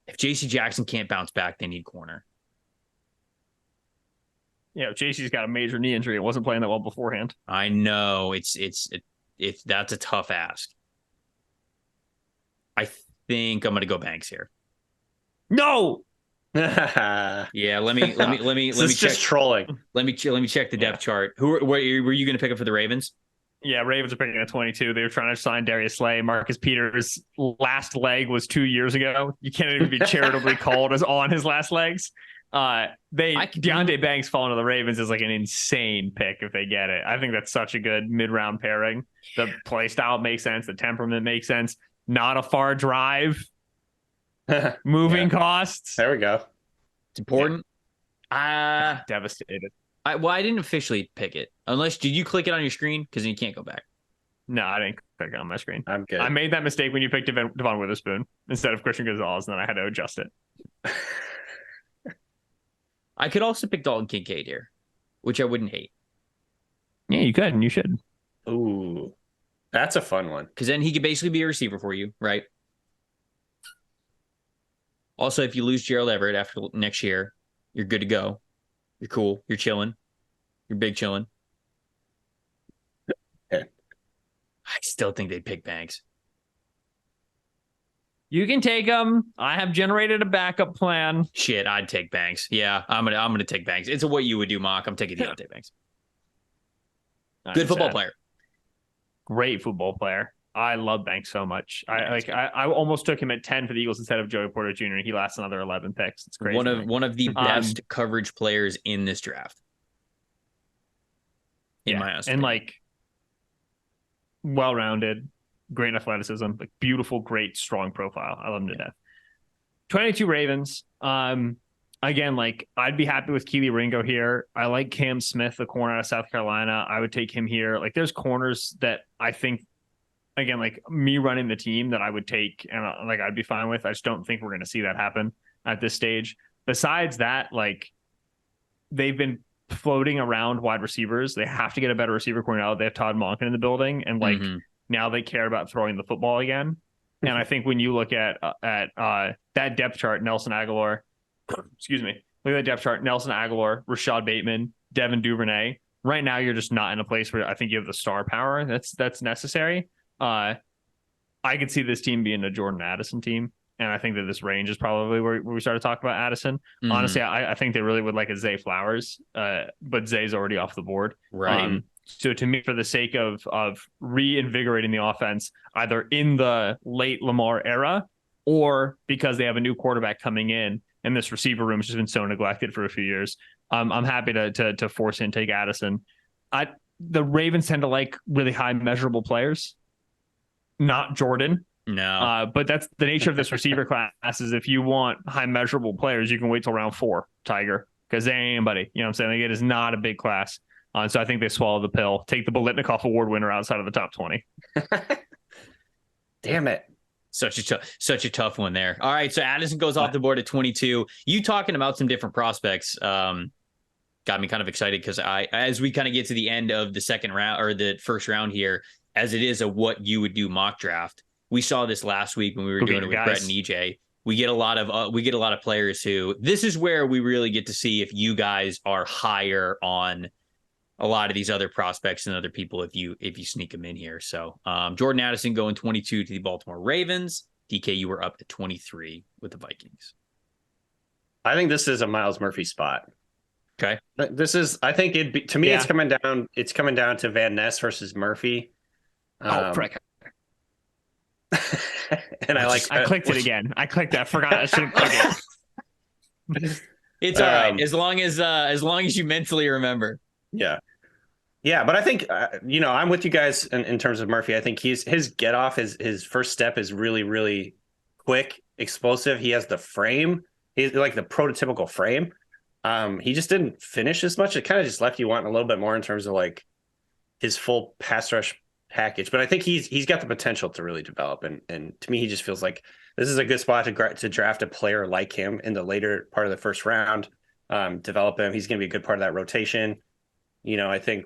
If JC Jackson can't bounce back, they need corner. Yeah, JC's got a major knee injury. It wasn't playing that well beforehand. I know it's that's a tough ask. I think I'm going to go Banks here. No. Yeah, let me check. Just trolling. Let me check the depth chart. Were you going to pick up for the Ravens? Yeah, Ravens are picking at 22. They were trying to sign Darius Slay. Marcus Peters' last leg was 2 years ago. You can't even be charitably called as on his last legs. Deonte Banks falling to the Ravens is like an insane pick if they get it. I think that's such a good mid-round pairing. The play style makes sense. The temperament makes sense. Not a far drive. Moving costs. There we go. It's important. Devastated. I didn't officially pick it. Did you click it on your screen? Because then you can't go back. No, I didn't click it on my screen. I'm good. I made that mistake when you picked Devon Witherspoon instead of Christian Gonzalez, and then I had to adjust it. I could also pick Dalton Kincaid here, which I wouldn't hate. Yeah, you could, and you should. Ooh, that's a fun one. Because then he could basically be a receiver for you, right? Also, if you lose Gerald Everett after next year, you're good to go. You're cool. You're chilling. You're big chilling. Yeah. I still think they'd pick Banks. You can take them. I have generated a backup plan. Shit, I'd take Banks. Yeah, I'm gonna take Banks. It's what you would do, Mock. I'm taking Deontay Banks. Good football player. Great football player. I love Banks so much. I almost took him at 10 for the Eagles instead of Joey Porter Jr. He lasts another 11 picks. It's crazy. One of the best coverage players in this draft. In my estimation. And like well-rounded, great athleticism, like beautiful, great, strong profile. I love him to death. 22 Ravens. Again, like I'd be happy with Keely Ringo here. I like Cam Smith, the corner out of South Carolina. I would take him here. Like there's corners that I think, again, like me running the team that I would take and like I'd be fine with. I just don't think we're going to see that happen at this stage. Besides that, like they've been floating around wide receivers. They have to get a better receiver corner out. They have Todd Monken in the building, and like now they care about throwing the football again. And I think when you look at that depth chart, Nelson Aguilar, excuse me, look at that depth chart, Nelson Aguilar, Rashad Bateman, Devin Duvernay. Right now, you're just not in a place where I think you have the star power that's necessary. I could see this team being a Jordan Addison team. And I think that this range is probably where we started talking about Addison. Honestly, I think they really would like a Zay Flowers, but Zay's already off the board. Right. So to me, for the sake of reinvigorating the offense, either in the late Lamar era or because they have a new quarterback coming in and this receiver room has just been so neglected for a few years, I'm happy to force in take Addison. the Ravens tend to like really high measurable players, not Jordan. No. But that's the nature of this receiver class is if you want high measurable players, you can wait till round 4, Tiger, because they ain't anybody. You know what I'm saying? Like, it is not a big class. So I think they swallow the pill, take the Biletnikoff Award winner outside of the top 20. Damn it. Such a tough one there. All right, so Addison goes off the board at 22. You talking about some different prospects got me kind of excited because as we kind of get to the end of the second round or the first round here, as it is a what you would do mock draft. We saw this last week when we were doing it with Brett and EJ. We get a lot of players who this is where we really get to see if you guys are higher on a lot of these other prospects and other people if you sneak them in here. So Jordan Addison going 22 to the Baltimore Ravens. DK, you were up at 23 with the Vikings. I think this is a Miles Murphy spot. Okay. This is, I think to me, it's coming down to Van Ness versus Murphy. Frick. And I clicked it again. I clicked it. I forgot I shouldn't click it. It's all right. As long as you mentally remember. Yeah. Yeah. But I think, I'm with you guys in terms of Murphy. I think his get off, his first step is really, really quick, explosive. He has the frame. He's like the prototypical frame. He just didn't finish as much. It kind of just left you wanting a little bit more in terms of like his full pass rush package. But I think he's got the potential to really develop. And to me, he just feels like this is a good spot to draft a player like him in the later part of the first round, develop him. He's going to be a good part of that rotation. I think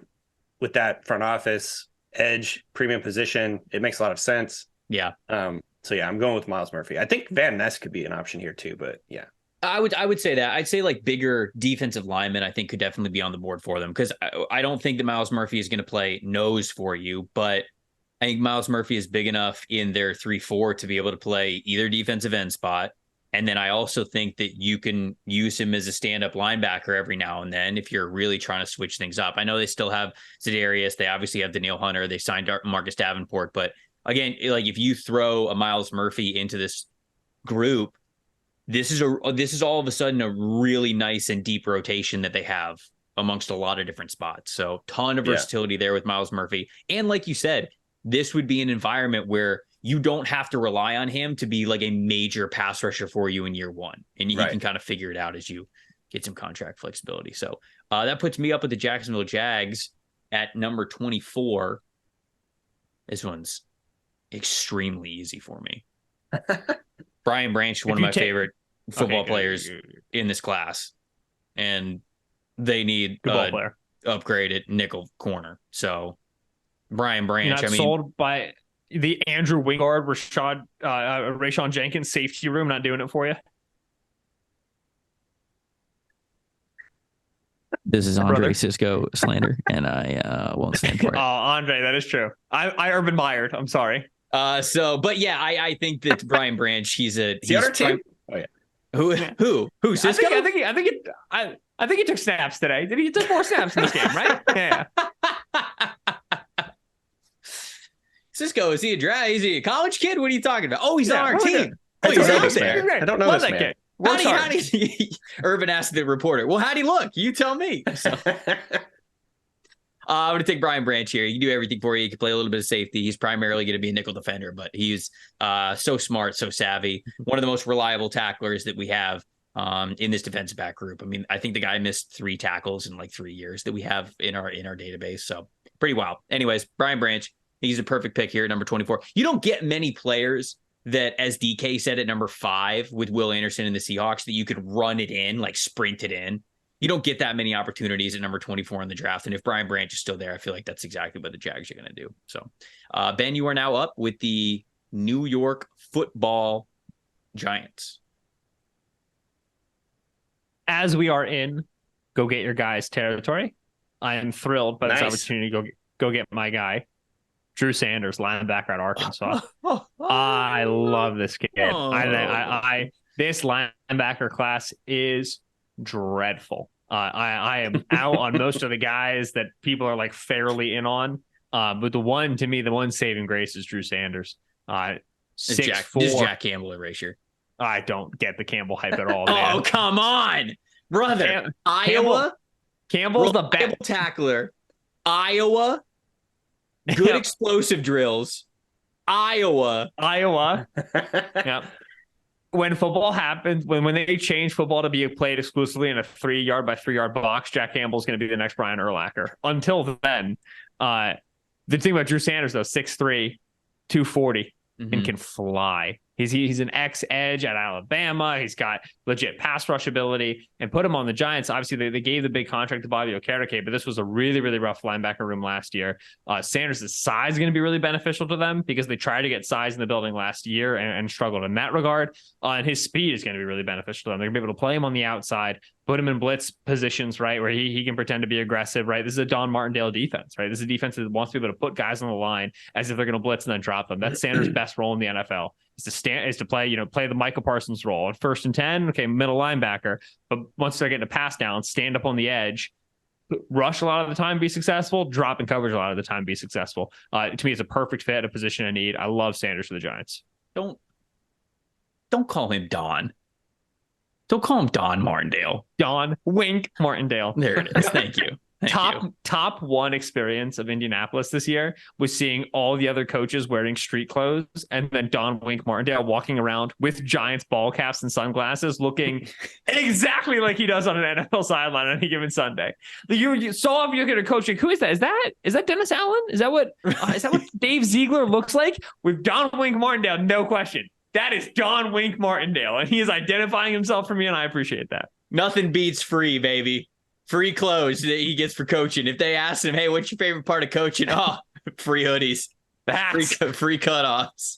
with that front office edge premium position, it makes a lot of sense. Yeah. So yeah, I'm going with Miles Murphy. I think Van Ness could be an option here too, but yeah. I would say that. I'd say like bigger defensive linemen, I think could definitely be on the board for them because I don't think that Miles Murphy is going to play nose for you, but I think Miles Murphy is big enough in their 3-4 to be able to play either defensive end spot. And then I also think that you can use him as a stand-up linebacker every now and then if you're really trying to switch things up. I know they still have Za'Darius. They obviously have Danielle Hunter. They signed Marcus Davenport. But again, like if you throw a Miles Murphy into this group, this is all of a sudden a really nice and deep rotation that they have amongst a lot of different spots. So ton of versatility there with Miles Murphy. And like you said, this would be an environment where you don't have to rely on him to be like a major pass rusher for you in year one. And you can kind of figure it out as you get some contract flexibility. So that puts me up with the Jacksonville Jags at number 24. This one's extremely easy for me. Brian Branch, one of my favorite football players in this class. And they need upgrade at nickel corner. So Brian Branch, sold by the Andrew Wingard, Rashawn Jenkins safety room, not doing it for you. This is Andre Cisco slander, and I won't stand for it. Oh, Andre, that is true. I Urban Meyered. I'm sorry. But yeah, I think that Brian Branch, he's the other team. Oh yeah. Who? Cisco? I think he took snaps today. Did he took more snaps in this game, right? Yeah. Cisco, is he a college kid? What are you talking about? Oh, he's on our team. I don't know this man. How do you, Urban asked the reporter, well, how'd he look? You tell me. So, I'm going to take Brian Branch here. He can do everything for you. He can play a little bit of safety. He's primarily going to be a nickel defender, but he's so smart, so savvy. One of the most reliable tacklers that we have in this defensive back group. I mean, I think the guy missed 3 tackles in like 3 years that we have in our database. So pretty wild. Anyways, Brian Branch, he's a perfect pick here at number 24. You don't get many players that, as DK said, at number 5 with Will Anderson and the Seahawks, that you could run it in, like sprint it in. You don't get that many opportunities at number 24 in the draft. And if Brian Branch is still there, I feel like that's exactly what the Jags are going to do. So, Ben, you are now up with the New York Football Giants. As we are in go get your guys territory, I am thrilled by this opportunity to go get my guy, Drew Sanders, linebacker at Arkansas. I love this kid. This linebacker class is dreadful. I am out on most of the guys that people are like fairly in on. But the one saving grace is Drew Sanders. 6'4". This is Jack Campbell erasure. I don't get the Campbell hype at all, man. Oh, come on, brother. Iowa. Campbell's the best tackler. Iowa, good Yep. explosive drills. Iowa. Yeah. When football happens, when they change football to be played exclusively in a 3-yard by 3-yard box, Jack Campbell's going to be the next Brian Urlacher. Until then, the thing about Drew Sanders, though, 6'3", 240, and can fly. He's an ex-edge at Alabama. He's got legit pass rush ability, and put him on the Giants. Obviously, they gave the big contract to Bobby Okereke, but this was a really, really rough linebacker room last year. Sanders' size is going to be really beneficial to them because they tried to get size in the building last year and struggled in that regard. And his speed is going to be really beneficial to them. They're going to be able to play him on the outside, put him in blitz positions, right, where he can pretend to be aggressive, right? This is a Don Martindale defense, right? This is a defense that wants to be able to put guys on the line as if they're going to blitz and then drop them. That's Sanders' best role in the NFL. Is to play the Micah Parsons role on 1st and 10. Okay, middle linebacker. But once they're getting a pass down, stand up on the edge, rush a lot of the time, be successful, drop in coverage a lot of the time, be successful. To me, it's a perfect fit, a position I need. I love Sanders for the Giants. Don't call him Don. Don't call him Don Martindale. Don Wink Martindale. There it is. Thank you. Top one experience of Indianapolis this year was seeing all the other coaches wearing street clothes and then Don Wink Martindale walking around with Giants ball caps and sunglasses looking exactly like he does on an NFL sideline on any given Sunday. You saw if you're going to coach, who is that? Is that Dennis Allen? Is that what Dave Ziegler looks like with Don Wink Martindale? No question. That is Don Wink Martindale, and he is identifying himself for me, and I appreciate that. Nothing beats free, baby. Free clothes that he gets for coaching. If they ask him, hey, what's your favorite part of coaching? Oh, free hoodies. Free cutoffs.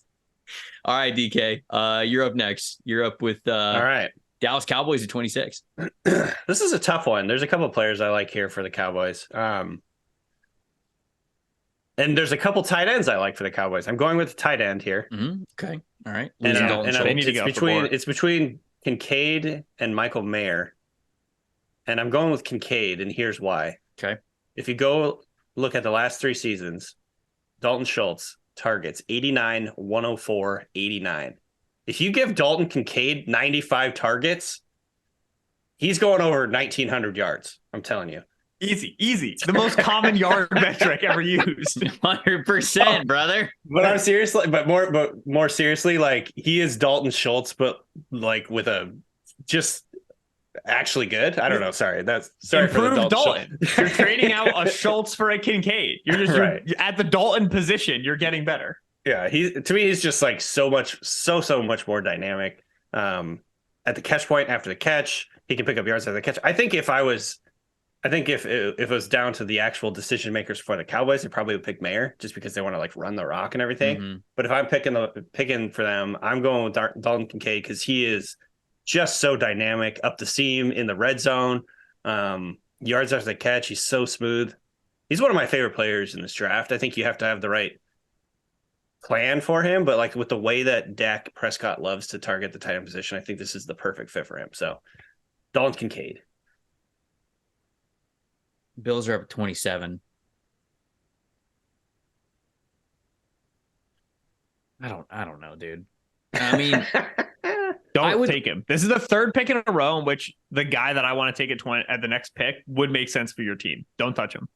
All right, DK. You're up next. You're up with all right. Dallas Cowboys at 26. This is a tough one. There's a couple of players I like here for the Cowboys. And there's a couple tight ends I like for the Cowboys. I'm going with the tight end here. Okay. All right. It's between Kincaid and Michael Mayer. And I'm going with Kincaid, and here's why. Okay. If you go look at the last 3 seasons, Dalton Schultz targets 89, 104, 89. If you give Dalton Kincaid 95 targets, he's going over 1,900 yards. I'm telling you. Easy. The most common yard metric ever used. 100%, brother. But I'm seriously, but more seriously, like he is Dalton Schultz, but like with a just actually good. I don't know. Sorry Improved for the Dalton. You're trading out a Schultz for a Kincaid. You're just right. You're at the Dalton position. You're getting better. Yeah, to me he's just like so much more dynamic. At the catch point, after the catch, he can pick up yards after the catch. I think if it was down to the actual decision makers for the Cowboys, they probably would pick Mayer just because they want to like run the rock and everything. But if I'm picking for them, I'm going with Dalton Kincaid because he is just so dynamic up the seam in the red zone. Yards after the catch, he's so smooth. He's one of my favorite players in this draft. I think you have to have the right plan for him, but like with the way that Dak Prescott loves to target the tight end position, I think this is the perfect fit for him. So Dalton Kincaid. Bills are up at 27. I don't know, dude. I mean, Don't take him. This is the 3rd pick in a row in which the guy that I want to take at the next pick would make sense for your team. Don't touch him.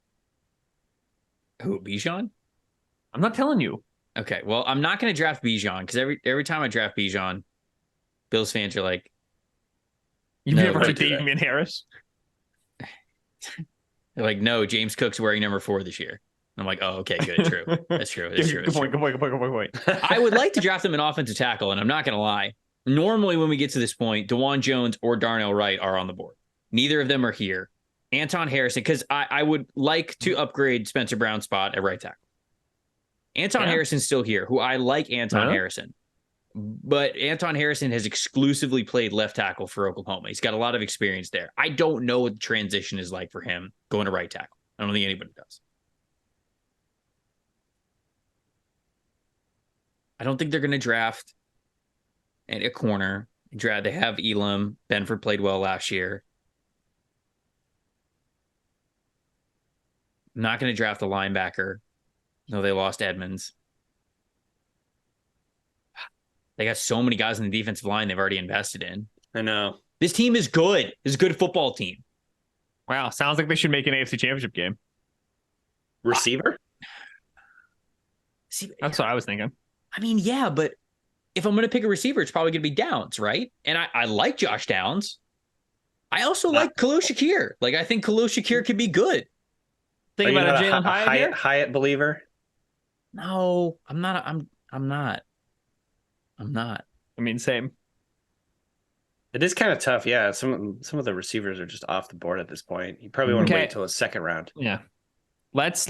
Who, Bijan? I'm not telling you. Okay, well, I'm not going to draft Bijan because every time I draft Bijan, Bills fans are like, You've never heard of Damian Harris? They're like, no, James Cook's wearing number 4 this year. I'm like, oh, okay, good, true. That's true. Good point. I would like to draft him an offensive tackle, and I'm not going to lie. Normally, when we get to this point, DeJuan Jones or Darnell Wright are on the board. Neither of them are here. Anton Harrison, because I would like to upgrade Spencer Brown's spot at right tackle. Anton Harrison's still here, who I like Anton Harrison. But Anton Harrison has exclusively played left tackle for Oklahoma. He's got a lot of experience there. I don't know what the transition is like for him going to right tackle. I don't think anybody does. I don't think they're going to draft at a corner. They have Elam. Benford played well last year. I'm not going to draft a linebacker. No, they lost Edmonds. They got so many guys on the defensive line they've already invested in. I know. This team is good. It's a good football team. Wow, sounds like they should make an AFC Championship game. Receiver? See, That's what I was thinking. I mean, yeah, but if I'm going to pick a receiver, it's probably going to be Downs, right? And I like Josh Downs. I also like Khalil Shakir. Like, I think Khalil Shakir could be good. Think Are you about not a Jalen Hyatt here? Hyatt believer? No, I'm not. I'm not. I mean, same. It is kind of tough. Yeah, some of the receivers are just off the board at this point. You probably want to Okay. wait till the second round. Yeah. Let's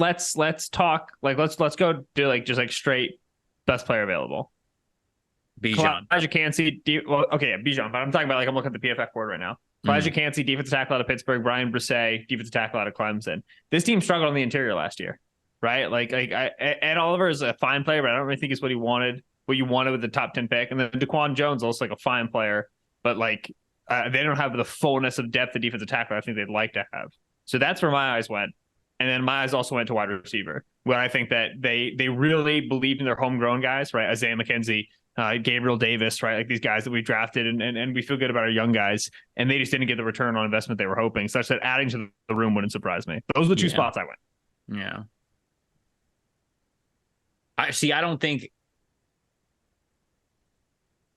talk. Like, let's go do like just like straight best player available. Bijan. Elijah Cansey. Bijan. But I'm talking about like I'm looking at the PFF board right now. Elijah Cansey, defensive tackle out of Pittsburgh. Brian Brisset, defensive tackle out of Clemson. This team struggled on the interior last year, right? Ed Oliver is a fine player, but I don't really think it's what you wanted with the top 10 pick. And then DaQuan Jones also like a fine player, but like they don't have the fullness of depth of defensive tackle I think they'd like to have. So that's where my eyes went. And then my eyes also went to wide receiver, where I think that they really believed in their homegrown guys, right? Isaiah McKenzie, Gabriel Davis, right? Like these guys that we drafted and we feel good about our young guys, and they just didn't get the return on investment they were hoping, such that adding to the room wouldn't surprise me. Those are the two spots I went. Yeah. I don't think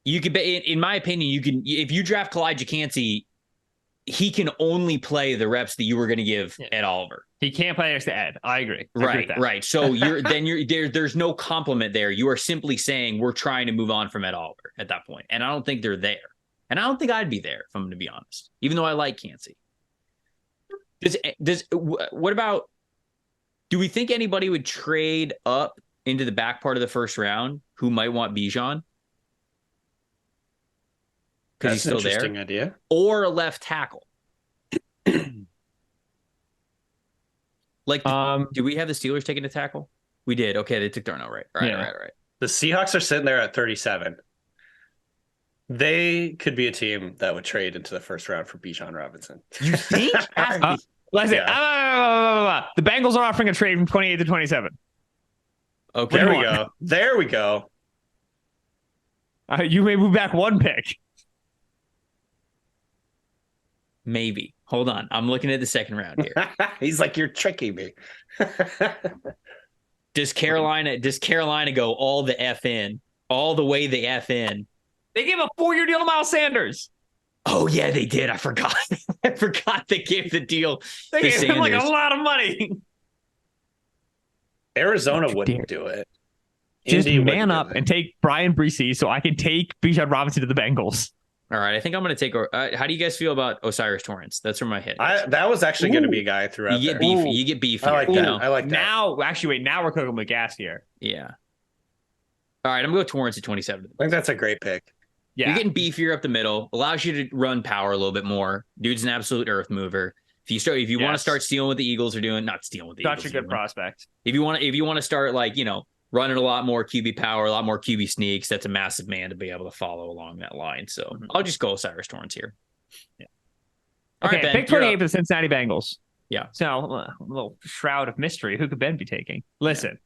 you could, in my opinion, you can, if you draft Elijah Cansey, he can only play the reps that you were going to give Ed Oliver. He can't play next to Ed. I agree. Right. So there's no compliment there. You are simply saying we're trying to move on from Ed Oliver at that point. And I don't think they're there. And I don't think I'd be there, if I'm going to be honest, even though I like Cansey. What about, do we think anybody would trade up into the back part of the first round who might want Bijan? Because he's still there. Interesting idea. Or a left tackle. Like, do we have the Steelers taking a tackle? We did. Okay, they took Darnell, right? All right. The Seahawks are sitting there at 37. They could be a team that would trade into the first round for Bijan Robinson. You think? The Bengals are offering a trade from 28 to 27. Okay. There we go. You may move back one pick. Maybe. Hold on. I'm looking at the second round here. He's like, you're tricking me. Does Carolina go all the F in? All the way the F in? They gave a 4-year deal to Miles Sanders. Oh, yeah, they did. I forgot. I forgot they gave the deal. They gave him like a lot of money. Arizona wouldn't do it. Just man up and take Brian Brisset so I can take Bijan Robinson to the Bengals. All right, I think I'm going to take. How do you guys feel about Osiris Torrance? That's where my head is. That was actually going to be a guy throughout. You get beefy. You get beefy. I like that. I like that. Now we're cooking with gas here. Yeah. All right, I'm going to go Torrance at 27. I think that's a great pick. Yeah. You're getting beefier up the middle. Allows you to run power a little bit more. Dude's an absolute earth mover. If you want to start stealing what the Eagles are doing, not stealing what the Eagles such a good prospect. If you want to start running a lot more QB power, a lot more QB sneaks, that's a massive man to be able to follow along that line. So I'll just go Osiris Torrance here. Yeah. All right, Ben, pick 28 for the Cincinnati Bengals. Yeah. So a little shroud of mystery. Who could Ben be taking? Listen,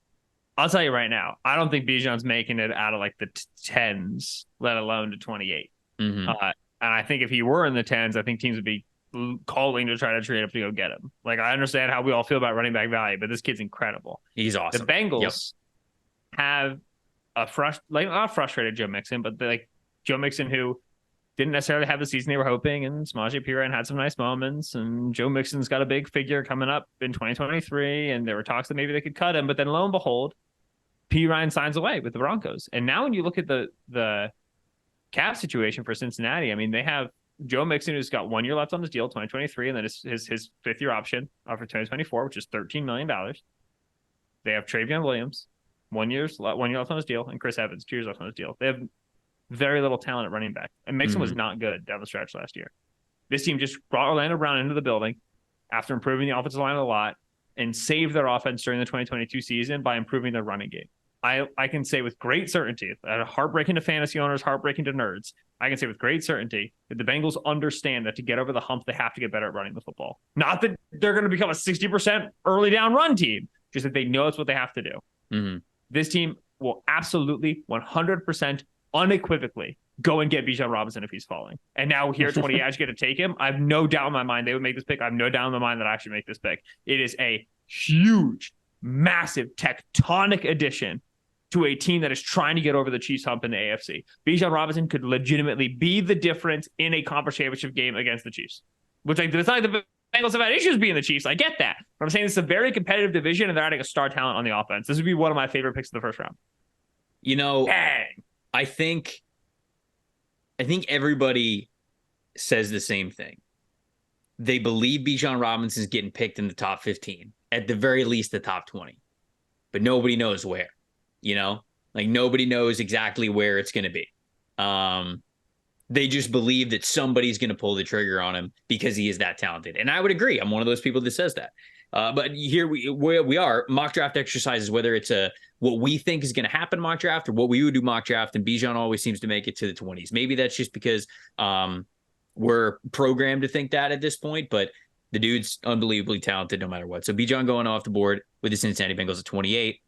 I'll tell you right now. I don't think Bijan's making it out of like the 10s, let alone to 28. Mm-hmm. And I think if he were in the 10s, I think teams would be calling to try to trade up to go get him. Like, I understand how we all feel about running back value, but this kid's incredible. He's awesome. The Bengals have not frustrated Joe Mixon, but Joe Mixon who didn't necessarily have the season they were hoping, and Samaje Perine had some nice moments, and Joe Mixon's got a big figure coming up in 2023, and there were talks that maybe they could cut him, but then lo and behold, Perine signs away with the Broncos. And now when you look at the cap situation for Cincinnati, I mean, they have Joe Mixon, who's got 1 year left on his deal, 2023, and then his fifth-year option for 2024, which is $13 million. They have Travion Williams, 1 year left on his deal, and Chris Evans, 2 years left on his deal. They have very little talent at running back, and Mixon was not good down the stretch last year. This team just brought Orlando Brown into the building after improving the offensive line a lot and saved their offense during the 2022 season by improving their running game. I can say with great certainty, heartbreaking to fantasy owners, heartbreaking to nerds, I can say with great certainty that the Bengals understand that to get over the hump, they have to get better at running the football. Not that they're going to become a 60% early down run team, just that they know it's what they have to do. Mm-hmm. This team will absolutely 100% unequivocally go and get Bijan Robinson if he's falling. And now here at 28, I just get to take him. I have no doubt in my mind they would make this pick. I have no doubt in my mind that I should make this pick. It is a huge massive tectonic addition to a team that is trying to get over the Chiefs hump in the AFC. Bijan Robinson could legitimately be the difference in a conference championship game against the Chiefs. Which, like, it's not like the Bengals have had issues being the Chiefs. I get that. But I'm saying it's a very competitive division, and they're adding a star talent on the offense. This would be one of my favorite picks of the first round. You know, Dang. I think everybody says the same thing. They believe Bijan Robinson's getting picked in the top 15, at the very least the top 20, but nobody knows where, you know, like nobody knows exactly where it's going to be. They just believe that somebody's going to pull the trigger on him because he is that talented. And I would agree. I'm one of those people that says that. But here we are, mock draft exercises, whether it's what we think is going to happen mock draft or what we would do mock draft, and Bijan always seems to make it to the 20s. Maybe that's just because we're programmed to think that at this point, but the dude's unbelievably talented no matter what. So Bijan going off the board with the Cincinnati Bengals at 28.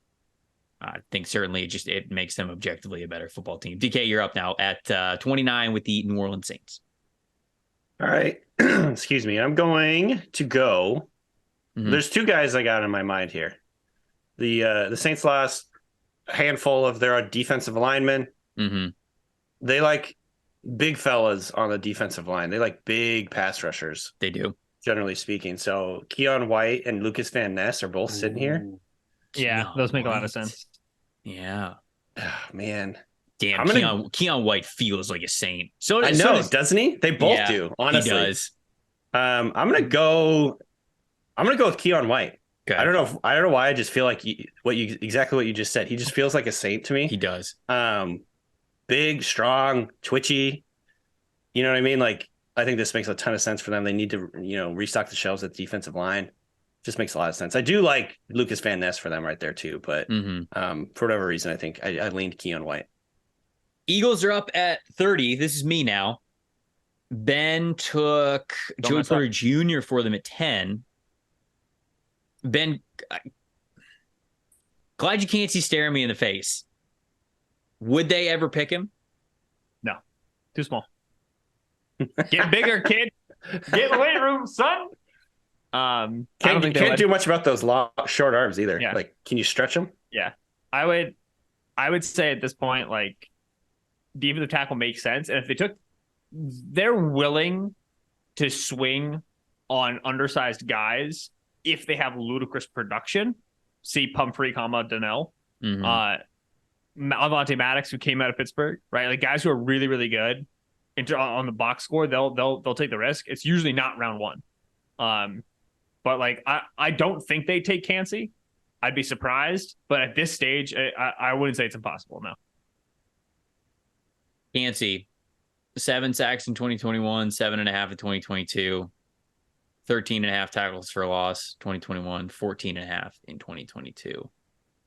I think certainly it makes them objectively a better football team. DK, you're up now at 29 with the New Orleans Saints. All right. Excuse me. I'm going to go. Mm-hmm. There's two guys I got in my mind here. The Saints lost a handful of their defensive linemen. Mm-hmm. They like big fellas on the defensive line. They like big pass rushers. They do, generally speaking. So Keon White and Lucas Van Ness are both sitting here. Yeah, Keon those make White. A lot of sense. Yeah. Oh, man. Damn, Keon White feels like a saint. So I know, doesn't he? They both do, honestly. He does. I'm gonna go with Keon White. Okay. I don't know why. I just feel like exactly what you just said. He just feels like a saint to me. He does. Big, strong, twitchy. You know what I mean? Like, I think this makes a ton of sense for them. They need to, restock the shelves at the defensive line. Just makes a lot of sense. I do like Lucas Van Ness for them right there too, but for whatever reason, I think I leaned Keon White. Eagles are up at 30. This is me now. Ben took Joey Porter Jr. for them at 10. Ben, glad you can't see staring me in the face. Would they ever pick him? No, too small. Get bigger, kid. Get in the weight room, son. Can't do much about those long, short arms either. Yeah. Like, can you stretch them? Yeah, I would say at this point, like, defensive tackle makes sense, and if they're willing to swing on undersized guys if they have ludicrous production. See Pumphrey, Donnell, Avonte Maddox, who came out of Pittsburgh, right? Like, guys who are really, really good on the box score, they'll take the risk. It's usually not round one. But like, I don't think they take Kancey. I'd be surprised, but at this stage, I wouldn't say it's impossible. No. Kancey, 7 sacks in 2021, 7.5 in 2022, 13.5 tackles for loss 2021, 14.5 in 2022.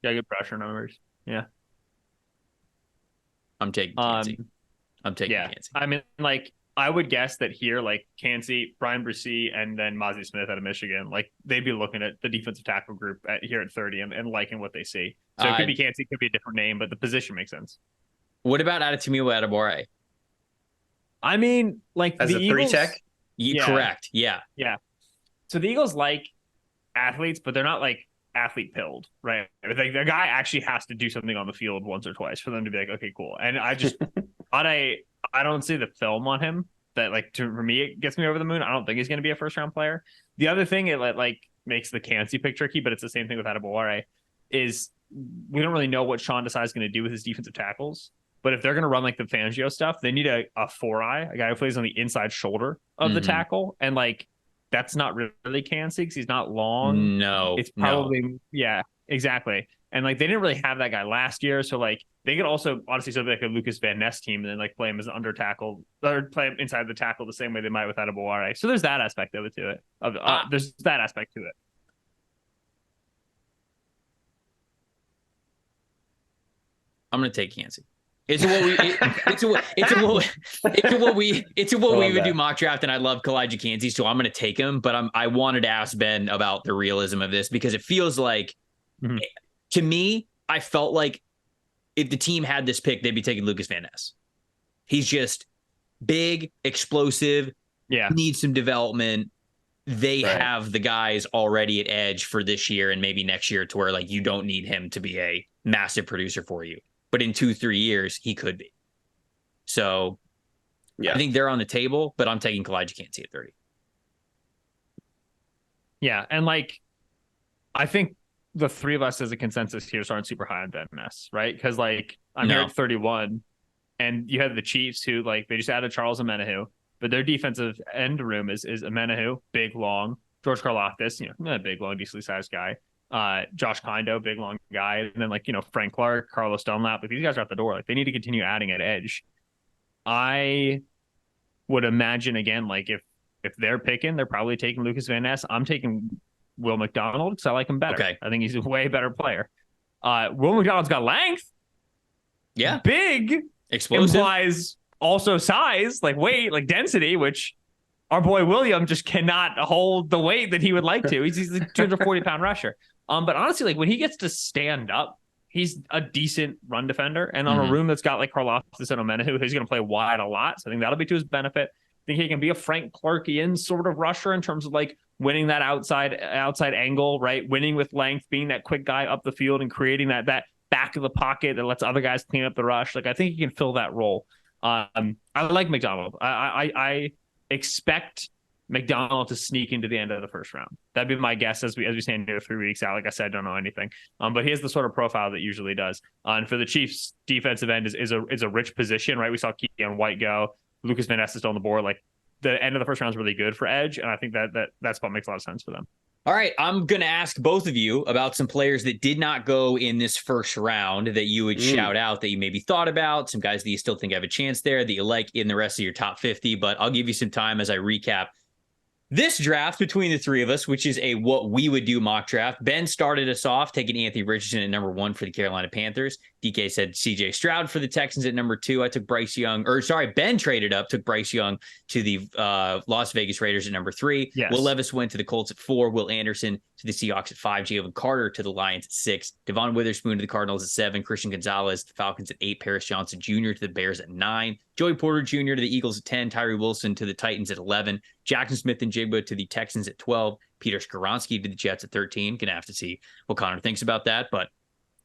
Yeah, good pressure numbers. Yeah. I'm taking Kancey. Kancey. I mean, like, I would guess that here, like, Kancey, Brian Bresee, and then Mozzie Smith out of Michigan, like, they'd be looking at the defensive tackle group here at 30 and liking what they see. So it could be Kancey, it could be a different name, but the position makes sense. What about Adetomiwa Adebawore? I mean, like, as the a Eagles, 3-tech? Yeah. Correct. Yeah. Yeah. So the Eagles like athletes, but they're not like athlete pilled, right? Like, the guy actually has to do something on the field once or twice for them to be like, okay, cool. And I just I don't see the film on him that, like, for me, it gets me over the moon. I don't think he's going to be a first round player. The other thing it like makes the Kancey pick tricky, but it's the same thing with Adebawore, is we don't really know what Sean Desai is going to do with his defensive tackles. But if they're going to run like the Fangio stuff, they need a 4-eye, a guy who plays on the inside shoulder of the tackle. And, like, that's not really Kancey because he's not long. No, it's probably yeah, exactly. And, like, they didn't really have that guy last year, so, like, they could also honestly still be like a Lucas Van Ness team and then, like, play him as an under tackle or play him inside the tackle the same way they might with Adebawore. So there's that aspect of it to it. There's that aspect to it. I'm gonna take Kancey. It's what we would do mock draft, and I love Kalijah Kancey, so I'm going to take him. But I wanted to ask Ben about the realism of this because it feels like, to me, I felt like if the team had this pick, they'd be taking Lucas Van Ness. He's just big, explosive, needs some development. they have the guys already at edge for this year and maybe next year to where like you don't need him to be a massive producer for you. But in 2-3 years, he could be. So I think they're on the table, but I'm taking Collab Mock at 30. Yeah, and like I think the three of us as a consensus here aren't super high on Ben Ness, right? Because like I'm here at 31, and you have the Chiefs who like they just added Charles Omenihu, but their defensive end room is Omenihu, big long, George Karlaftis, not a big long, decently sized guy, Josh Kondo, big long guy, and then like Frank Clark, Carlos Dunlap. Like these guys are at the door. Like they need to continue adding at edge. I would imagine again, like if they're picking, they're probably taking Lucas Van Ness. I'm taking Will McDonald because I like him better. Okay. I think he's a way better player. Will McDonald's got length. Yeah. Big. Explosive. Implies also size, like weight, like density, which our boy William just cannot hold the weight that he would like to. He's a 240-pound rusher. But honestly, like when he gets to stand up, he's a decent run defender. And on a room that's got like Karlaftis and Omenihu, who's going to play wide a lot. So I think that'll be to his benefit. I think he can be a Frank Clarkian sort of rusher in terms of like winning that outside angle, right? Winning with length, being that quick guy up the field and creating that back of the pocket that lets other guys clean up the rush. Like I think he can fill that role. I like McDonald. I expect McDonald to sneak into the end of the first round. That'd be my guess as we stand here 3 weeks out. Like I said, I don't know anything. But he has the sort of profile that usually does. And for the Chiefs, defensive end is a rich position, right? We saw Keon White go. Lucas Van Ness is still on the board. Like the end of the first round is really good for edge, and I think that's what makes a lot of sense for them. All right, I'm going to ask both of you about some players that did not go in this first round that you would shout out that you maybe thought about, some guys that you still think have a chance there that you like in the rest of your top 50, but I'll give you some time as I recap this draft between the three of us, which is a what we would do mock draft. Ben started us off taking Anthony Richardson at number 1 for the Carolina Panthers. DK said CJ Stroud for the Texans at number 2. I took Ben traded up, took Bryce Young to the Las Vegas Raiders at number 3. Yes. Will Levis went to the Colts at 4. Will Anderson to the Seahawks at 5. Jalen Carter to the Lions at 6. Devon Witherspoon to the Cardinals at 7. Christian Gonzalez to the Falcons at 8. Paris Johnson Jr. to the Bears at 9. Joey Porter Jr. to the Eagles at 10. Tyree Wilson to the Titans at 11. Jackson Smith and Jigba to the Texans at 12. Peter Skoronski to the Jets at 13. Gonna have to see what Connor thinks about that, but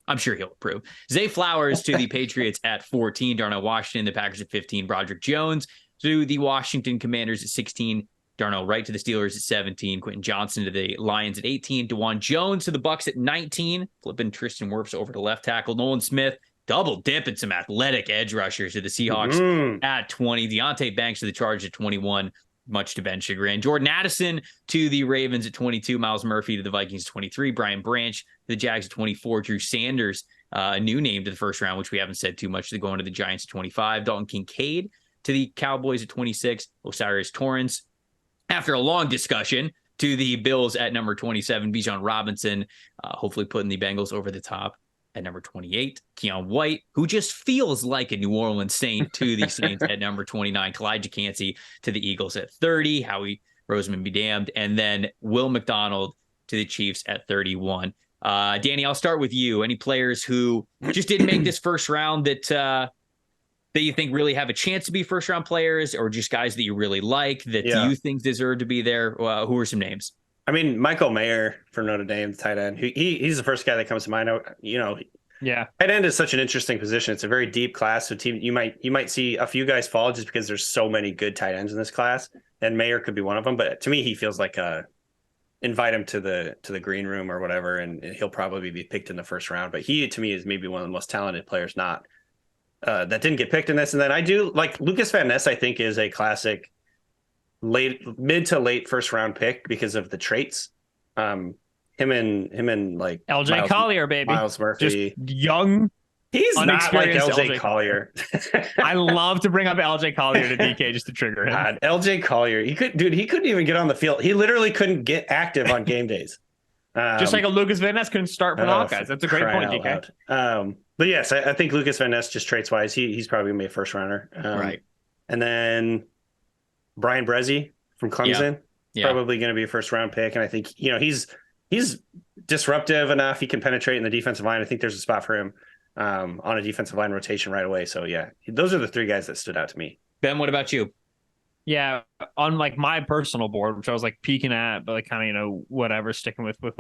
I'm sure he'll approve. Zay Flowers to the Patriots at 14. Darnell Washington, the Packers at 15. Broderick Jones to the Washington Commanders at 16. Darnell Wright to the Steelers at 17. Quentin Johnson to the Lions at 18. DeJuan Jones to the Bucks at 19. Flipping Tristan Wirfs over to left tackle. Nolan Smith double dipping some athletic edge rushers to the Seahawks at 20. Deontay Banks to the Chargers at 21. Much to Ben's chagrin. Jordan Addison to the Ravens at 22. Miles Murphy to the Vikings at 23. Brian Branch to the Jags at 24. Drew Sanders, a new name to the first round, which we haven't said too much, to going to the Giants at 25. Dalton Kincaid to the Cowboys at 26. Osiris Torrance, after a long discussion, to the Bills at number 27. Bijan Robinson, hopefully putting the Bengals over the top at number 28. Keon White, who just feels like a New Orleans Saint, to the Saints at number 29. Kalijah Cansey to the Eagles at 30. Howie Roseman be damned. And then Will McDonald to the Chiefs at 31. Danny, I'll start with you. Any players who just didn't make this first round that you think really have a chance to be first round players, or just guys that you really like that you think deserve to be there? Who are some names? I mean, Michael Mayer from Notre Dame, the tight end. He's the first guy that comes to mind. Tight end is such an interesting position. It's a very deep class. So you might see a few guys fall just because there's so many good tight ends in this class, and Mayer could be one of them. But to me, he feels like invite him to the green room or whatever, and he'll probably be picked in the first round. But he, to me, is maybe one of the most talented players that didn't get picked in this. And then I do like Lucas Van Ness. I think is a classic mid to late first round pick because of the traits. Him and like LJ Collier, baby. Miles Murphy. Just young. He's not like LJ Collier. I love to bring up LJ Collier to DK just to trigger him. God, LJ Collier. He couldn't even get on the field. He literally couldn't get active on game days. Just like a Lucas Van Ness couldn't start for the Hawkeyes. That's a great point, DK. But yes, I think Lucas Van Ness, just traits wise, he's probably gonna be a first rounder. Right. And then Brian Bresee from Clemson, probably going to be a first round pick. And I think, he's disruptive enough. He can penetrate in the defensive line. I think there's a spot for him on a defensive line rotation right away. So yeah, those are the three guys that stood out to me. Ben, what about you? Yeah, on like my personal board, which I was like peeking at, but like kind of, whatever, sticking with what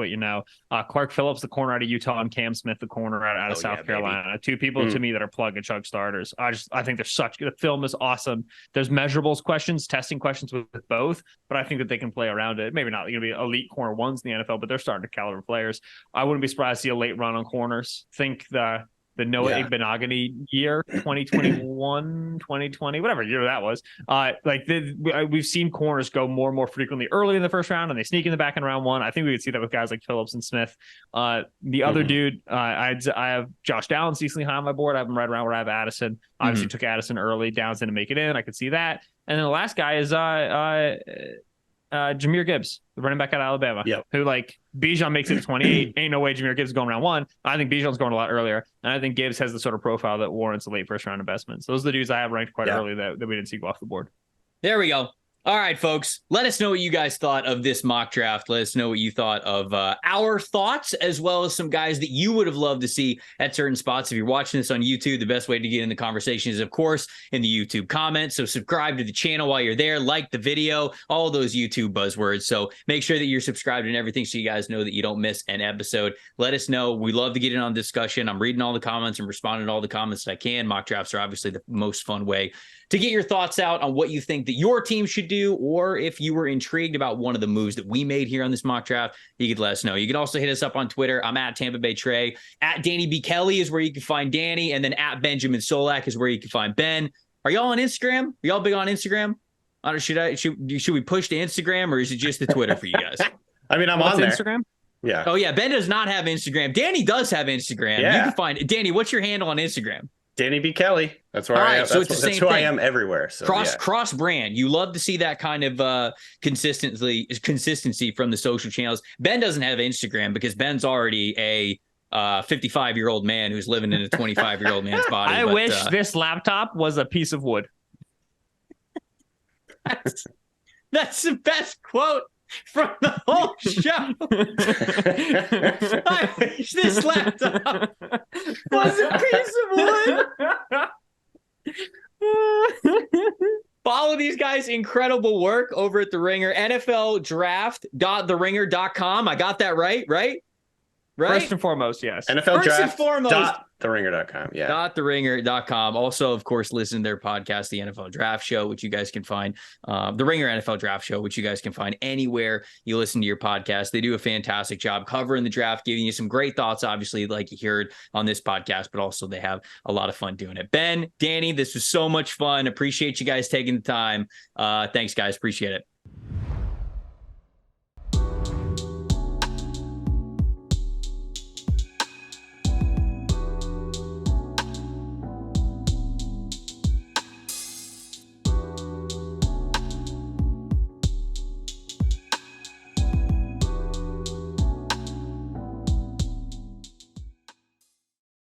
Clark Phillips, the corner out of Utah, and Cam Smith, the corner out of South Carolina. Two people to me that are plug and chug starters. I think they're such good. The film is awesome. There's measurables questions, testing questions with both, but I think that they can play around it. Maybe not going to be elite corner ones in the NFL, but they're starting to caliber players. I wouldn't be surprised to see a late run on corners. Think the Noah Igbenogany year, 2021, 2020, whatever year that was. We've seen corners go more and more frequently early in the first round, and they sneak in the back in round one. I think we could see that with guys like Phillips and Smith. The other dude, I have Josh Downs decently high on my board. I have him right around where I have Addison. Obviously took Addison early. Downs didn't make it in. I could see that. And then the last guy is Jahmyr Gibbs, the running back out of Alabama, who like Bijan makes it to 28. Ain't no way Jahmyr Gibbs is going round one. I think Bijan's going a lot earlier. And I think Gibbs has the sort of profile that warrants a late first round investment. So those are the dudes I have ranked quite early that we didn't see go off the board. There we go. All right, folks, let us know what you guys thought of this mock draft. Let us know what you thought of our thoughts, as well as some guys that you would have loved to see at certain spots. If you're watching this on YouTube, the best way to get in the conversation is, of course, in the YouTube comments. So subscribe to the channel while you're there, like the video, all those YouTube buzzwords. So make sure that you're subscribed and everything so you guys know that you don't miss an episode. Let us know. We love to get in on discussion. I'm reading all the comments and responding to all the comments that I can. Mock drafts are obviously the most fun way to get your thoughts out on what you think that your team should do, or if you were intrigued about one of the moves that we made here on this mock draft, you could let us know. You can also hit us up on Twitter. I'm at Tampa Bay Trey. At Danny B. Kelly is where you can find Danny, and then at Benjamin Solak is where you can find Ben. Are y'all on Instagram? Are y'all big on Instagram? Should we push to Instagram, or is it just the Twitter for you guys? I mean, I'm on there. Instagram? Yeah. Oh, yeah. Ben does not have Instagram. Danny does have Instagram. Yeah. You can find Danny. What's your handle on Instagram? Danny B. Kelly. That's where I am. So that's who I am everywhere. So cross brand. You love to see that kind of consistency from the social channels. Ben doesn't have Instagram because Ben's already a 55-year-old man who's living in a 25-year-old man's body. I wish this laptop was a piece of wood. That's the best quote from the whole show. I wish this laptop was a piece of wood. Follow these guys' incredible work over at The Ringer. NFLdraft.theringer.com. I got that right? First and foremost, yes. NFLdraft.theringer.com. Yeah. .theringer.com. Also, of course, listen to their podcast, The NFL Draft Show, which you guys can find, The Ringer NFL Draft Show, which you guys can find anywhere you listen to your podcast. They do a fantastic job covering the draft, giving you some great thoughts, obviously, like you heard on this podcast, but also they have a lot of fun doing it. Ben, Danny, this was so much fun. Appreciate you guys taking the time. Thanks, guys. Appreciate it.